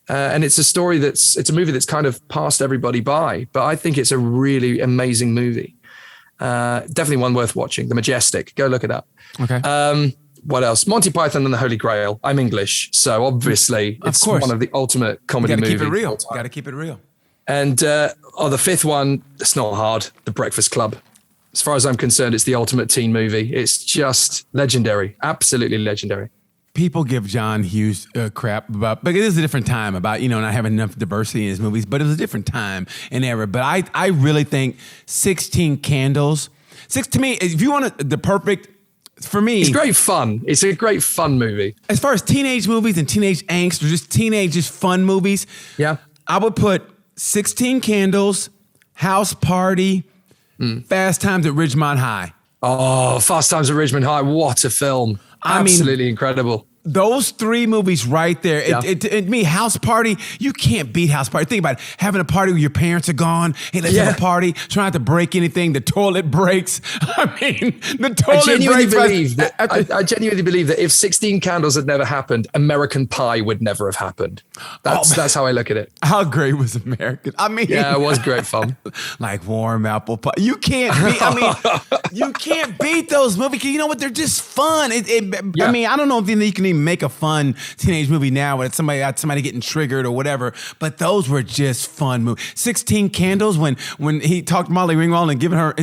And it's a movie that's kind of passed everybody by, but I think it's a really amazing movie. Definitely one worth watching. The Majestic. Go look it up. Okay. What else? Monty Python and the Holy Grail. I'm English, so obviously it's one of the ultimate comedy movies. Got to keep it real. Got to keep it real. And the 5th one, it's not hard. The Breakfast Club. As far as I'm concerned, it's the ultimate teen movie. It's just legendary, absolutely legendary. People give John Hughes crap about, but it is a different time about, not having enough diversity in his movies, but it was a different time and era. But I really think 16 Candles, to me, if you want the perfect, for me. It's great fun. It's a great fun movie. As far as teenage movies and teenage angst or just teenage just fun movies, yeah, I would put 16 Candles, House Party, Fast Times at Ridgemont High. Oh, Fast Times at Ridgemont High. What a film. Absolutely incredible. Those 3 movies right there. Yeah. Me, House Party, you can't beat House Party. Think about it. Having a party where your parents are gone. Hey, let's have a party. Try not to break anything. The toilet breaks. The toilet breaks. I genuinely believe that if 16 Candles had never happened, American Pie would never have happened. That's how I look at it. How great was American? Yeah, it was great fun. Like warm apple pie. You can't beat, you can't beat those movies. You know what? They're just fun. I don't know if you can make a fun teenage movie now when it's somebody getting triggered or whatever, but those were just fun movies. 16 Candles, when he talked to Molly Ringwald and giving her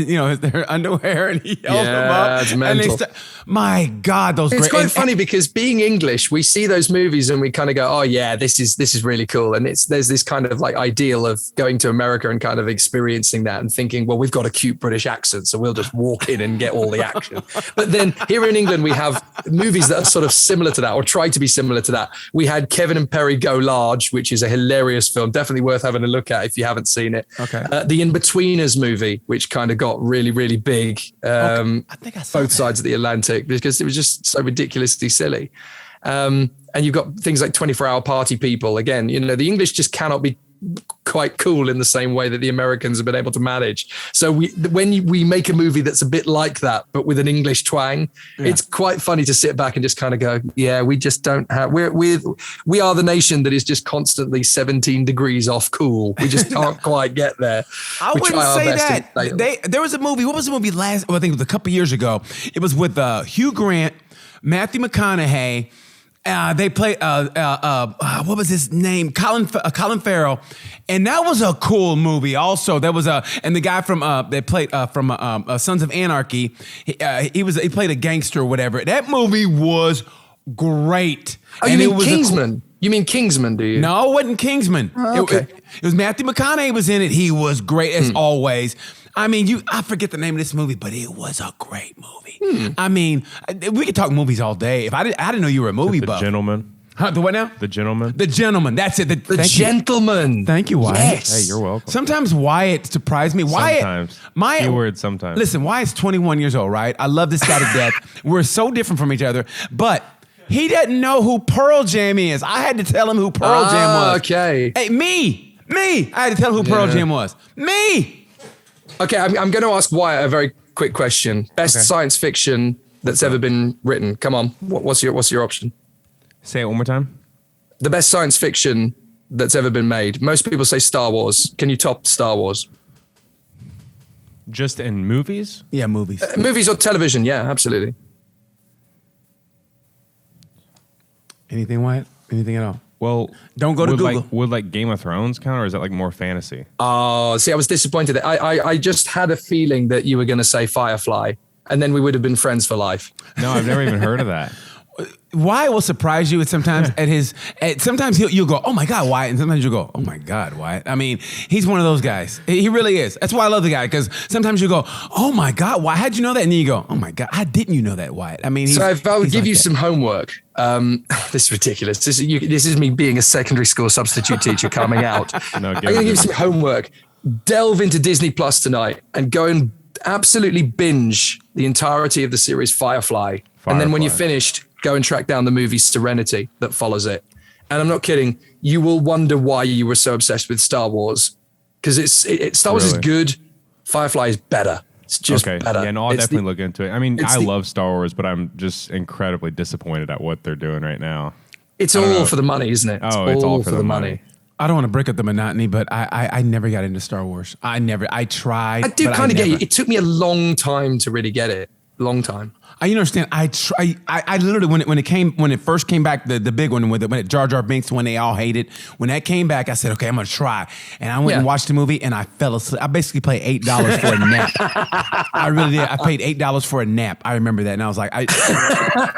her underwear and he held them up. It's mental. My God, those it's great. Quite funny because being English, we see those movies and we kind of go, oh yeah, this is really cool. And there's this kind of like ideal of going to America and kind of experiencing that and thinking, well, we've got a cute British accent, so we'll just walk in and get all the action. But then here in England, we have movies that are sort of similar to that or try to be similar to that. We had Kevin and Perry Go Large, which is a hilarious film, definitely worth having a look at if you haven't seen it. Okay. The In-Betweeners movie, which kind of got really, really big. I think I saw both sides of the Atlantic because it was just so ridiculously silly. And you've got things like 24-Hour Party People. Again, the English just cannot be quite cool in the same way that the Americans have been able to manage. So when we make a movie that's a bit like that, but with an English twang, it's quite funny to sit back and just kind of go, yeah, we just don't have, we are the nation that is just constantly 17 degrees off cool. We just can't quite get there. I wouldn't say that. There was a movie, what was the movie I think it was a couple years ago. It was with Hugh Grant, Matthew McConaughey. They played what was his name? Colin Farrell, and that was a cool movie. Also, there was and the guy from they played from Sons of Anarchy. He played a gangster or whatever. That movie was great. Oh, you mean Kingsman? You mean Kingsman? Do you? No, it wasn't Kingsman. Oh, okay. It was Matthew McConaughey was in it. He was great as always. I forget the name of this movie, but it was a great movie. We could talk movies all day. I didn't know you were a movie buff. The Gentleman. Huh, the what now? The Gentleman. The Gentleman. That's it. The Gentleman. Thank you, Wyatt. Yes. Hey, you're welcome. Sometimes Wyatt surprised me. Sometimes. Keyword sometimes. Listen, Wyatt's 21 years old, right? I love this guy to death. We're so different from each other, but he doesn't know who Pearl Jam is. I had to tell him who Pearl Jam was. Okay. Hey, me. I had to tell him who Pearl Jam was. Me. Okay, I'm going to ask Wyatt a very quick question. Best science fiction that's ever been written. Come on, what's your option? Say it one more time. The best science fiction that's ever been made. Most people say Star Wars. Can you top Star Wars? Just in movies? Yeah, movies. Movies or television? Yeah, absolutely. Anything, Wyatt? Anything at all? Well, Don't go to Google. Would like Game of Thrones count, or is that like more fantasy? Oh, see, I was disappointed. I just had a feeling that you were going to say Firefly, and then we would have been friends for life. No, I've never even heard of that. Wyatt will surprise you sometimes sometimes you'll go, oh my God, Wyatt. And sometimes you'll go, oh my God, Wyatt. I mean, he's one of those guys. He really is. That's why I love the guy, because sometimes you go, oh my God, why? How'd you know that? And then you go, oh my God, how didn't you know that, Wyatt? I mean, so if I would give you some homework, this is ridiculous. This is me being a secondary school substitute teacher coming out. No, I'm going to give you some homework. Delve into Disney Plus tonight and go and absolutely binge the entirety of the series Firefly. And then when you're finished, go and track down the movie Serenity that follows it. And I'm not kidding. You will wonder why you were so obsessed with Star Wars, because Star Wars is good. Firefly is better. It's just better. Yeah, no, I'll definitely look into it. I mean, I love Star Wars, but I'm just incredibly disappointed at what they're doing right now. It's all for the money, isn't it? It's all for the money. I don't want to break up the monotony, but I never got into Star Wars. I tried. I do kind of get it. It took me a long time to really get it. Long time. I understand. I literally when it first came back, the big one when it Jar Jar Binks, when they all hated, when that came back, I said, okay, I'm gonna try. And I went and watched the movie, and I fell asleep. I basically paid $8 for a nap. I really did. I paid $8 for a nap. I remember that, and I was like,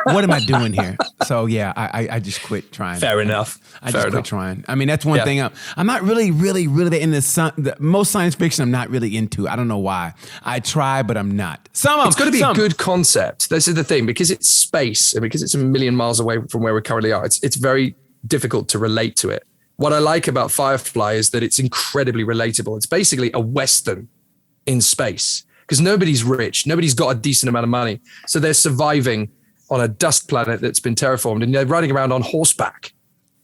what am I doing here? So yeah, I just quit trying. Fair enough. I just quit trying. I mean, that's one thing. I'm not really in the most science fiction. I'm not really into. I don't know why. I try, but I'm not. It's got to be a good concept. This is the thing, because it's space and because it's a million miles away from where we currently are. It's very difficult to relate to it. What I like about Firefly is that it's incredibly relatable. It's basically a Western in space, because nobody's rich. Nobody's got a decent amount of money. So they're surviving on a dust planet that's been terraformed, and they're riding around on horseback.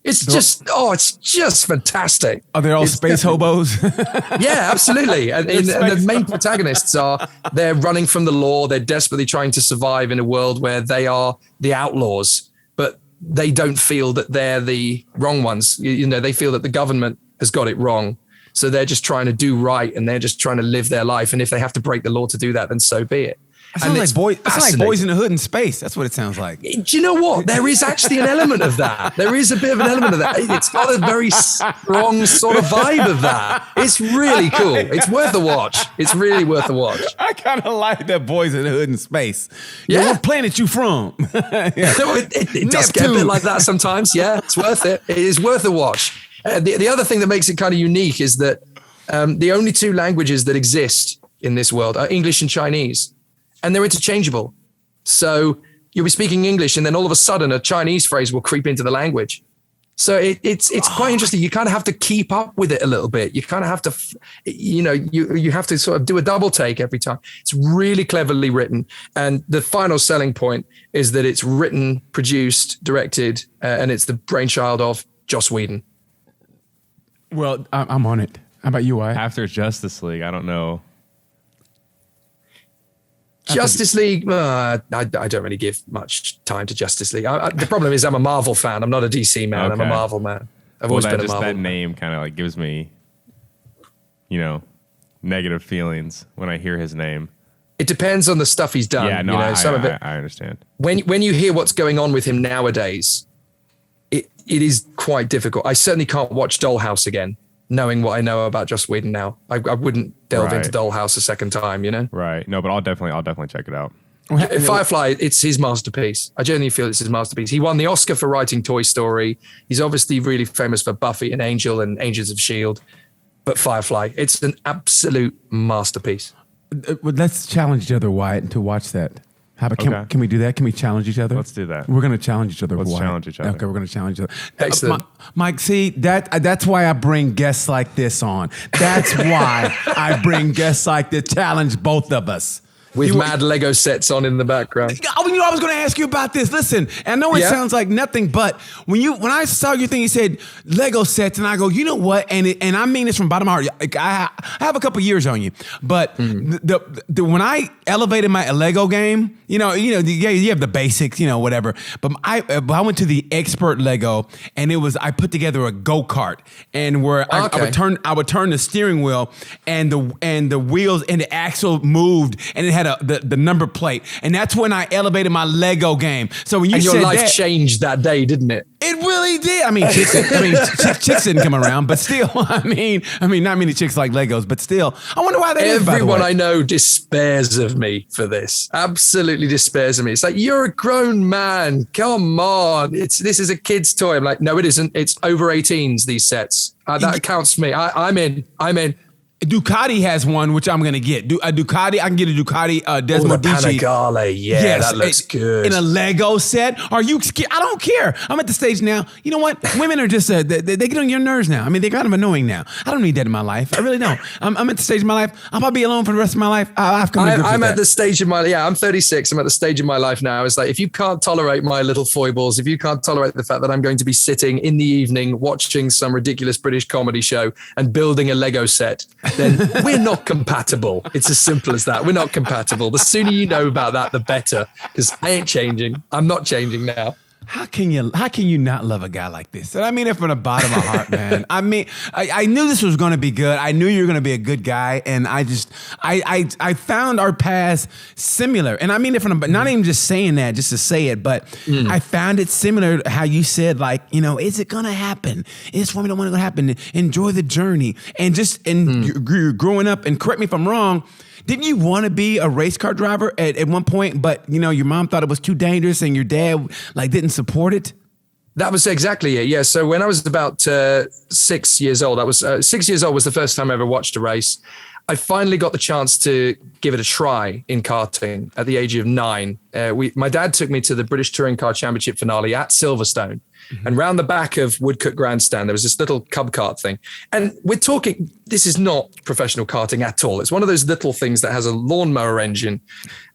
It's just fantastic. Are they all space hobos? Yeah, absolutely. And the main protagonists they're running from the law. They're desperately trying to survive in a world where they are the outlaws, but they don't feel that they're the wrong ones. You know, they feel that the government has got it wrong. So they're just trying to do right, and they're just trying to live their life. And if they have to break the law to do that, then so be it. It sounds like Boys in the Hood in space. That's what it sounds like. Do you know what? There is actually an element of that. There is a bit of an element of that. It's got a very strong sort of vibe of that. It's really cool. It's worth a watch. It's really worth a watch. I kind of like that Boys in the Hood in space. Yeah. What planet you from? It does get a bit like that sometimes. Yeah, it's worth it. It is worth a watch. The other thing that makes it kind of unique is that the only two languages that exist in this world are English and Chinese. And they're interchangeable. So you'll be speaking English, and then all of a sudden a Chinese phrase will creep into the language. So it's quite interesting. You kind of have to keep up with it a little bit. You kind of have to, you have to sort of do a double take every time. It's really cleverly written. And the final selling point is that it's written, produced, directed, and it's the brainchild of Joss Whedon. Well, I'm on it. How about you, Wyatt? After Justice League, I don't know. Justice League, I don't really give much time to Justice League. The problem is I'm a Marvel fan. I'm not a DC man. Okay. I'm a Marvel man. I've always been a Marvel that man. Name kind of like gives me, negative feelings when I hear his name. It depends on the stuff he's done. Yeah, no, I understand. When you hear what's going on with him nowadays, it is quite difficult. I certainly can't watch Dollhouse again, knowing what I know about Joss Whedon now. I wouldn't delve into Dollhouse a second time, Right. No, but I'll definitely check it out. Firefly, it's his masterpiece. I genuinely feel it's his masterpiece. He won the Oscar for writing Toy Story. He's obviously really famous for Buffy and Angel and Agents of S.H.I.E.L.D. But Firefly, it's an absolute masterpiece. Let's challenge each other, Wyatt, to watch that. Can we do that? Can we challenge each other? Let's do that. We're going to challenge each other. Let's challenge each other. Okay, we're going to challenge each other. Excellent. Mike, see, that's why I bring guests like this on. That's why I bring guests like this, challenge both of us. With mad Lego sets on in the background. I was going to ask you about this. Listen, I know it sounds like nothing, but when I saw your thing, you said Lego sets, and I go, you know what? And I mean this from the bottom of my heart. Like, I have a couple years on you, but when I elevated my Lego game, you have the basics, whatever. But I went to the expert Lego, and I put together a go-kart, and where I would turn the steering wheel, and the wheels and the axle moved, and it had the number plate, and that's when I elevated my Lego game. So when you and said your life that, changed that day, didn't it? it really did. I mean, chicks didn't come around, but still, I mean, not many chicks like Legos, but still, I wonder why that is. Everyone I know despairs of me for this. Absolutely despairs of me. It's like, you're a grown man. Come on. This is a kid's toy. I'm like, no, it isn't. It's over 18s, these sets. That counts for me. I'm in. Ducati has one, which I'm gonna get. A Ducati, I can get a Ducati Desmo the Panigale, yes, that looks good. In a Lego set. Are you scared? I don't care. I'm at the stage now. You know what? Women are just they get on your nerves now. I mean, they're kind of annoying now. I don't need that in my life. I really don't. I'm at the stage of my life. I'll probably be alone for the rest of my life. I'm at the stage of my I'm 36. I'm at the stage of my life now. It's like, if you can't tolerate my little foibles, if you can't tolerate the fact that I'm going to be sitting in the evening watching some ridiculous British comedy show and building a Lego set, then we're not compatible. It's as simple as that. We're not compatible. The sooner you know about that, the better, because I ain't changing. I'm not changing now. How can you not love a guy like this? And I mean it from the bottom of my heart, man. I mean, I knew this was going to be good. I knew you were going to be a good guy, and I found our paths similar. And I mean it from not even just saying that, just to say it, but I found it similar to how you said, like, you know, is it going to happen? Is for me, don't want it to happen. Enjoy the journey, and you're growing up. And correct me if I'm wrong. Didn't you want to be a race car driver at one point, but you know your mom thought it was too dangerous and your dad didn't support it? That was exactly it. Yeah. So when I was about 6 years old, 6 years old was the first time I ever watched a race. I finally got the chance to give it a try in karting at the age of 9. My dad took me to the British Touring Car Championship finale at Silverstone. Mm-hmm. And round the back of Woodcote Grandstand, there was this little cub kart thing. And we're talking, this is not professional karting at all. It's one of those little things that has a lawnmower engine,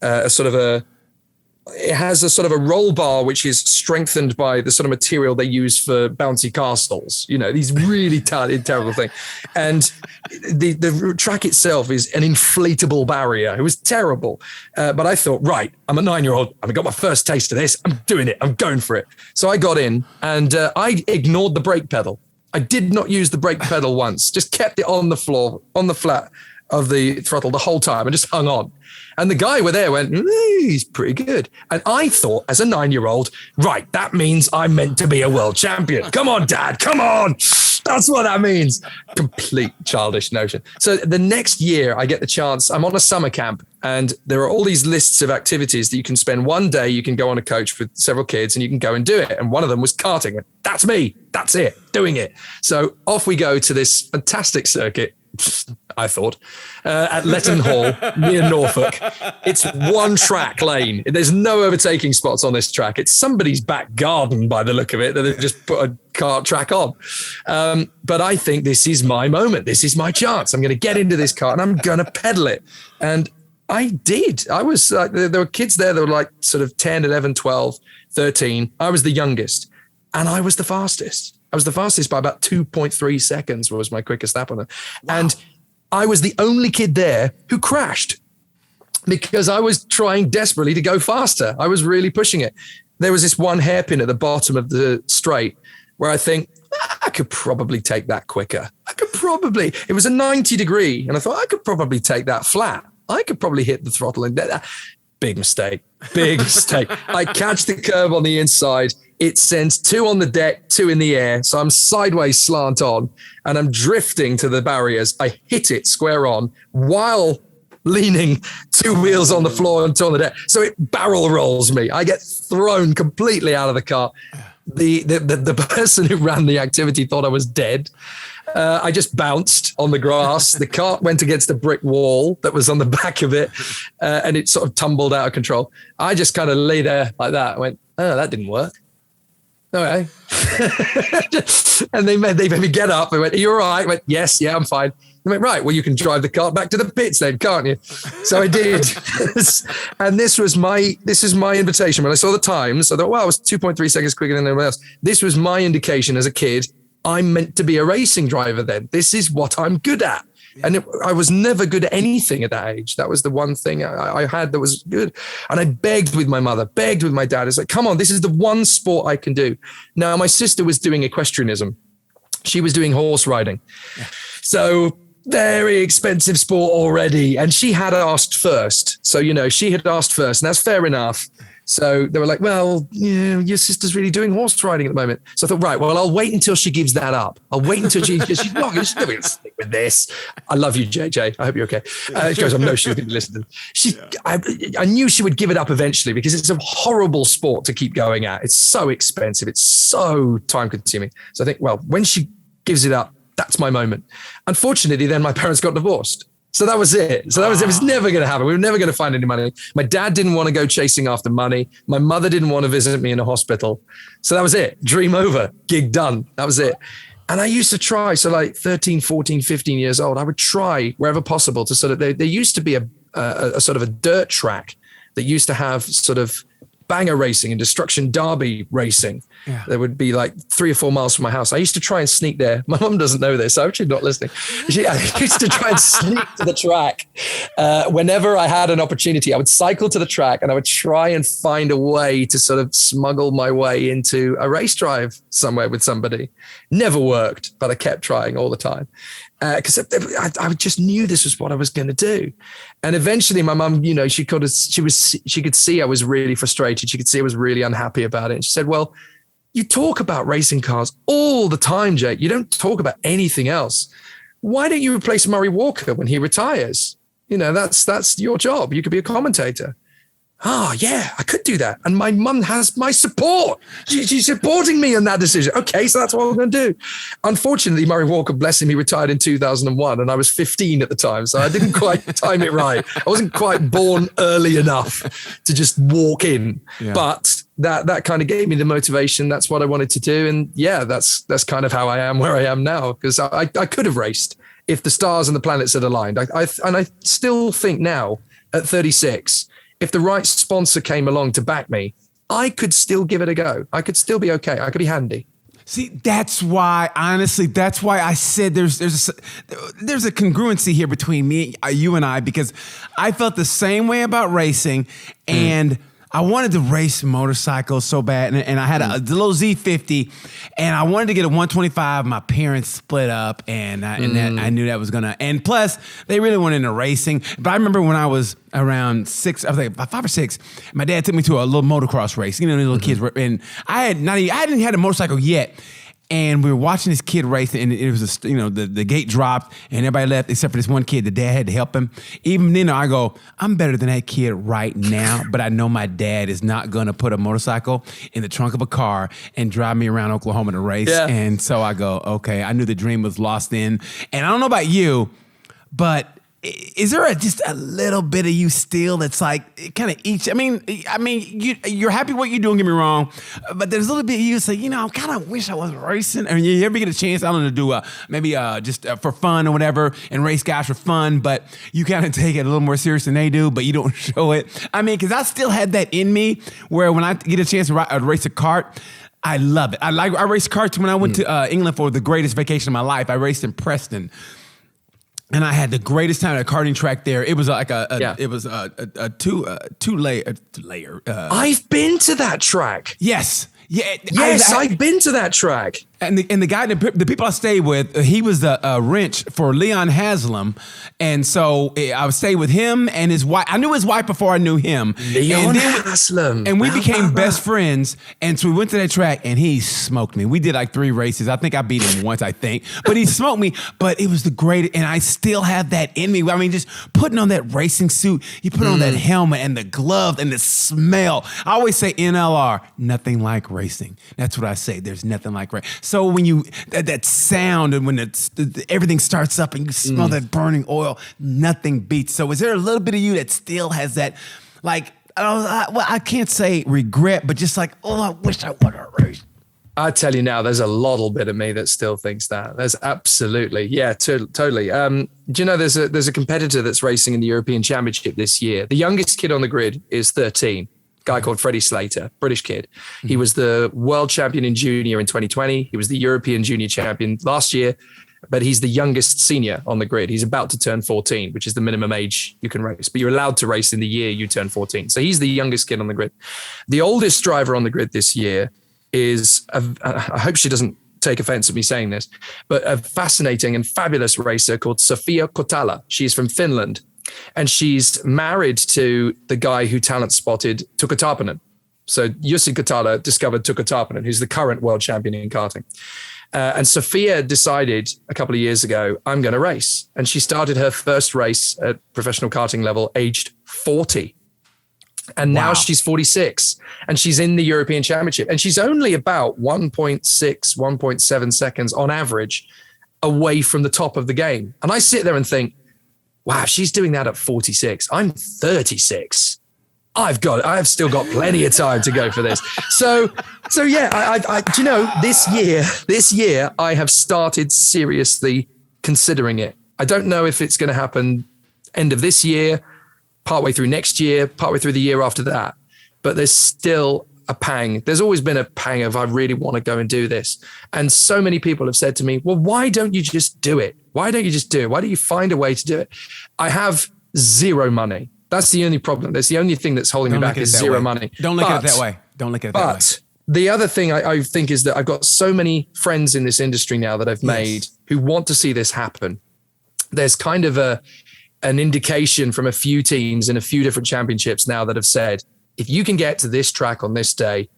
it has a sort of a roll bar, which is strengthened by the sort of material they use for bouncy castles. You know, these really terrible thing. And the track itself is an inflatable barrier. It was terrible. But I thought, right, I'm a 9-year-old. I've got my first taste of this. I'm doing it. I'm going for it. So I got in and I ignored the brake pedal. I did not use the brake pedal once, just kept it on the floor, on the flat of the throttle the whole time, and just hung on. And the guy there went, he's pretty good. And I thought, as a 9-year-old, right, that means I'm meant to be a world champion. Come on, Dad, come on. That's what that means. Complete childish notion. So the next year I get the chance, I'm on a summer camp, and there are all these lists of activities that you can spend one day. You can go on a coach with several kids and you can go and do it. And one of them was karting. That's me. That's it. Doing it. So off we go to this fantastic circuit, I thought, at Letton Hall near Norfolk. It's one track lane. There's no overtaking spots on this track. It's somebody's back garden by the look of it that they've just put a kart track on. But I think this is my moment. This is my chance. I'm going to get into this kart and I'm going to pedal it. And I did. I was there were kids there that were like sort of 10, 11, 12, 13. I was the youngest and I was the fastest. I was the fastest by about 2.3 seconds was my quickest lap on it. Wow. And I was the only kid there who crashed because I was trying desperately to go faster. I was really pushing it. There was this one hairpin at the bottom of the straight where I think, I could probably take that quicker. It was a 90 degree. And I thought I could probably take that flat. I could probably hit the throttle and that. Big mistake. I catch the curve on the inside. It sends 2 on the deck, 2 in the air. So I'm sideways slant on and I'm drifting to the barriers. I hit it square on while leaning 2 wheels on the floor and 2 on the deck. So it barrel rolls me. I get thrown completely out of the car. The person who ran the activity thought I was dead. I just bounced on the grass. The cart went against a brick wall that was on the back of it, and it sort of tumbled out of control. I just kind of lay there like that. I went, oh, that didn't work. Okay. And they made me get up. I went, are you all right? I went, yes, yeah, I'm fine. I went, right, well, you can drive the cart back to the pits then, can't you? So I did. And this is my invitation. When I saw the times, I thought, wow, I was 2.3 seconds quicker than anyone else. This was my indication as a kid. I'm meant to be a racing driver then. This is what I'm good at. And I was never good at anything at that age. That was the one thing I had that was good. And I begged with my mother, begged with my dad. It's like, come on, this is the one sport I can do. Now, my sister was doing equestrianism. She was doing horse riding. Yeah. So very expensive sport already. And she had asked first. So, she had asked first, and that's fair enough. So they were like, well, your sister's really doing horse riding at the moment. So I thought, right, well, I'll wait until she gives that up. I'll wait until she's not going to stick with this. I love you, JJ. I hope you're okay. She goes, I know she's going to listen. I knew she would give it up eventually because it's a horrible sport to keep going at. It's so expensive. It's so time consuming. So I think, well, when she gives it up, that's my moment. Unfortunately, then my parents got divorced. So that was it. It was never going to happen. We were never going to find any money. My dad didn't want to go chasing after money. My mother didn't want to visit me in a hospital. So that was it. Dream over. Gig done. That was it. And I used to try. So like 13, 14, 15 years old, I would try wherever possible to sort of, there used to be a sort of a dirt track that used to have sort of banger racing and destruction derby racing. Yeah. There would be like 3 or 4 miles from my house. I used to try and sneak there. My mum doesn't know this, so I'm actually not listening. I used to try and sneak to the track. Whenever I had an opportunity, I would cycle to the track and I would try and find a way to sort of smuggle my way into a race drive somewhere with somebody. Never worked, but I kept trying all the time. Because I just knew this was what I was going to do. And eventually my mum, she could see I was really frustrated. She could see I was really unhappy about it. And she said, well, you talk about racing cars all the time, Jake. You don't talk about anything else. Why don't you replace Murray Walker when he retires? That's your job. You could be a commentator. Oh, yeah, I could do that. And my mum has my support. She's supporting me in that decision. Okay, so that's what I'm going to do. Unfortunately, Murray Walker, bless him, he retired in 2001 and I was 15 at the time. So I didn't quite time it right. I wasn't quite born early enough to just walk in. Yeah. But that kind of gave me the motivation. That's what I wanted to do. And yeah, that's kind of how I am where I am now, because I could have raced if the stars and the planets had aligned. And I still think now at 36, if the right sponsor came along to back me, I could still give it a go. I could still be okay. I could be handy. See, that's why I said there's a congruency here between you and I, because I felt the same way about racing, and I wanted to race motorcycles so bad, and I had a little Z50, and I wanted to get a 125. My parents split up, and I knew that was gonna. And plus, they really weren't into racing. But I remember when I was around 6, I was like about 5 or 6. My dad took me to a little motocross race. The little kids were, and I hadn't had a motorcycle yet. And we were watching this kid race, and it was the gate dropped, and everybody left except for this one kid. The dad had to help him. Even then, I go, I'm better than that kid right now, but I know my dad is not going to put a motorcycle in the trunk of a car and drive me around Oklahoma to race. Yeah. And so I go, okay, I knew the dream was lost then. And I don't know about you, but is there just a little bit of you still that's like kind of each? I mean, you're happy with what you're doing. Get me wrong, but there's a little bit of you say, I kind of wish I was racing. I mean, you ever get a chance? I don't know, to do maybe just for fun or whatever, and race guys for fun, but you kind of take it a little more serious than they do, but you don't show it. I mean, because I still had that in me where when I get a chance to race a kart, I love it. I raced karts when I went to England for the greatest vacation of my life. I raced in Preston. And I had the greatest time at a karting track there. It was like a two layer. I've been to that track. Yes. Yeah. Yes, I've been to that track. And the guy, the people I stayed with, he was the wrench for Leon Haslam. And so I would stay with him and his wife. I knew his wife before I knew him. Leon Haslam. And we became best friends. And so we went to that track and he smoked me. We did like 3 races. I think I beat him once, I think. But he smoked me. But it was the greatest. And I still have that in me. I mean, just putting on that racing suit, you put on that helmet and the glove and the smell. I always say NLR, nothing like racing. That's what I say. There's nothing like racing. So when you, that sound and when everything starts up and you smell that burning oil, nothing beats. So is there a little bit of you that still has that, like, I can't say regret, but just like, I wish I would have raced? I tell you now, there's a little bit of me that still thinks that. There's absolutely, yeah, totally. Do you know there's a competitor that's racing in the European Championship this year? The youngest kid on the grid is 13. Guy called Freddie Slater, British kid. He was the world champion in junior in 2020. He was the European junior champion last year, but he's the youngest senior on the grid. He's about to turn 14, which is the minimum age you can race, but you're allowed to race in the year you turn 14. So he's the youngest kid on the grid. The oldest driver on the grid this year is, I hope she doesn't take offense at me saying this, but a fascinating and fabulous racer called Sofia Kotala. She's from Finland, and she's married to the guy who talent spotted Tukka Tarpanen. So Jussi Kotala discovered Tukka Tarpanen, who's the current world champion in karting. And Sophia decided a couple of years ago, I'm going to race. And she started her first race at professional karting level aged 40. And now she's 46 and she's in the European Championship. And she's only about 1.6, 1.7 seconds on average away from the top of the game. And I sit there and think, wow, she's doing that at 46. I'm 36. I've still got plenty of time to go for this. So yeah, I do you know, this year I have started seriously considering it. I don't know if it's going to happen end of this year, partway through next year, partway through the year after that, but there's still a pang. There's always been a pang of, I really want to go and do this. And so many people have said to me, well, why don't you just do it? Why don't you just do it? Why don't you find a way to do it? I have zero money. That's the only problem. That's the only thing that's holding me back is zero money. Don't look at it that way. Don't look at it that way. But the other thing I think is that I've got so many friends in this industry now that I've made who want to see this happen. There's kind of an indication from a few teams in a few different championships now that have said, if you can get to this track on this day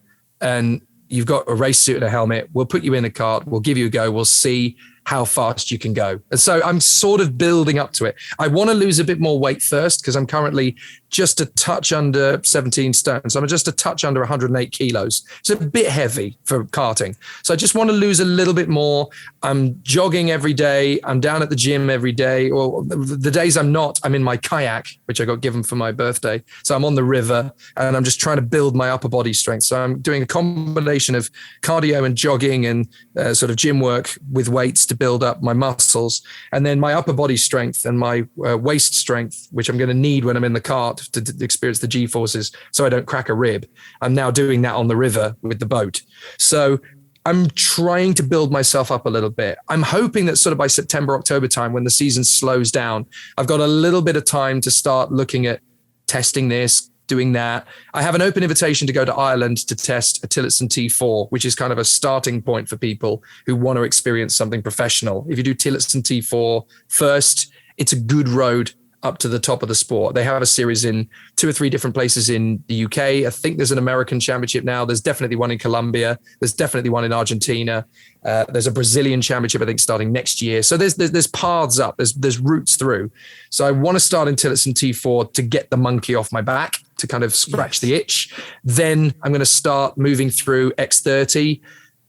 and you've got a race suit and a helmet, we'll put you in a cart, we'll give you a go, we'll see how fast you can go. And so I'm sort of building up to it. I want to lose a bit more weight first because I'm currently just a touch under 17 stone. So I'm just a touch under 108 kilos. It's a bit heavy for karting. So I just want to lose a little bit more. I'm jogging every day. I'm down at the gym every day. Or the days I'm not, I'm in my kayak, which I got given for my birthday. So I'm on the river and I'm just trying to build my upper body strength. So I'm doing a combination of cardio and jogging and sort of gym work with weights to build up my muscles. And then my upper body strength and my waist strength, which I'm going to need when I'm in the cart to experience the G-forces so I don't crack a rib. I'm now doing that on the river with the boat. So I'm trying to build myself up a little bit. I'm hoping that sort of by September, October time, when the season slows down, I've got a little bit of time to start looking at testing this, doing that. I have an open invitation to go to Ireland to test a Tillotson T4, which is kind of a starting point for people who want to experience something professional. If you do Tillotson T4 first, it's a good road up to the top of the sport. They have a series in 2 or 3 different places in the UK. I think there's an American championship now. There's definitely one in Colombia. There's definitely one in Argentina. There's a Brazilian championship, I think, starting next year. So there's paths up. There's routes through. So I want to start in Tillotson T4 to get the monkey off my back, to kind of scratch the itch. Then I'm going to start moving through X30,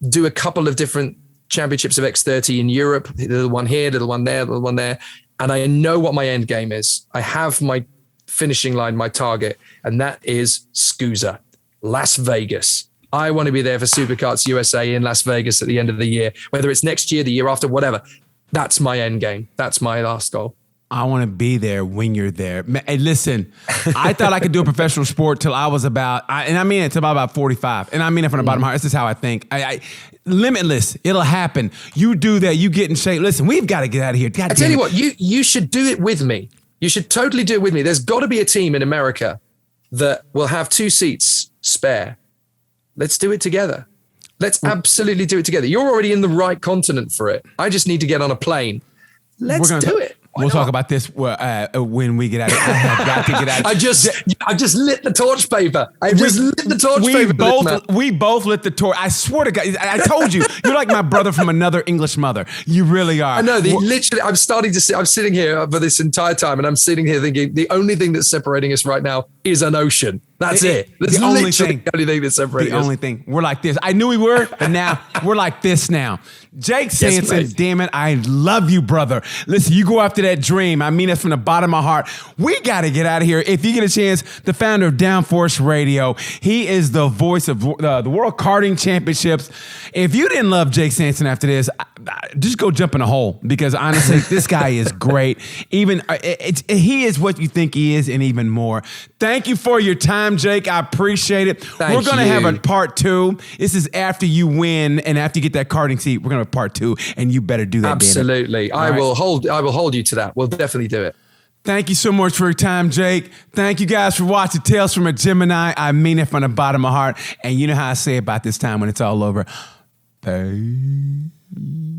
do a couple of different championships of X30 in Europe, a little one here, a little one there, a little one there. And I know what my end game is. I have my finishing line, my target, and that is SCUSA, Las Vegas. I want to be there for Superkarts USA in Las Vegas at the end of the year, whether it's next year, the year after, whatever. That's my end game. That's my last goal. I want to be there when you're there. Hey, listen, I thought I could do a professional sport till I was about 45. And I mean it from the bottom of my heart. This is how I think. Limitless. It'll happen. You do that. You get in shape. Listen, we've got to get out of here. I tell you what, you should do it with me. You should totally do it with me. There's got to be a team in America that will have 2 seats spare. Let's do it together. Let's absolutely do it together. You're already in the right continent for it. I just need to get on a plane. Let's do it. We'll talk about this when we get out of it. I have got to get out of it. I just lit the torch paper. We both lit the torch. I swear to God, I told you, you're like my brother from another English mother. You really are. I know. Literally, I'm sitting here for this entire time and I'm sitting here thinking the only thing that's separating us right now is an ocean. That's it. That's the only thing that's separating us. The only thing. We're like this. I knew we were, but now we're like this now. Jake Sanson, damn it, I love you, brother. Listen, you go after that dream. I mean it from the bottom of my heart. We got to get out of here. If you get a chance, the founder of Downforce Radio, he is the voice of the World Karting Championships. If you didn't love Jake Sanson after this, just go jump in a hole because honestly, this guy is great. Even he is what you think he is and even more. Thank you for your time, Jake. I appreciate it. We're going to have a part 2. This is after you win and after you get that karting seat. We're going to have a part 2 and you better do that. Absolutely. I will hold you to that. We'll definitely do it. Thank you so much for your time, Jake. Thank you guys for watching Tales from a Gemini. I mean it from the bottom of my heart. And you know how I say about this time when it's all over. Peace. Peace.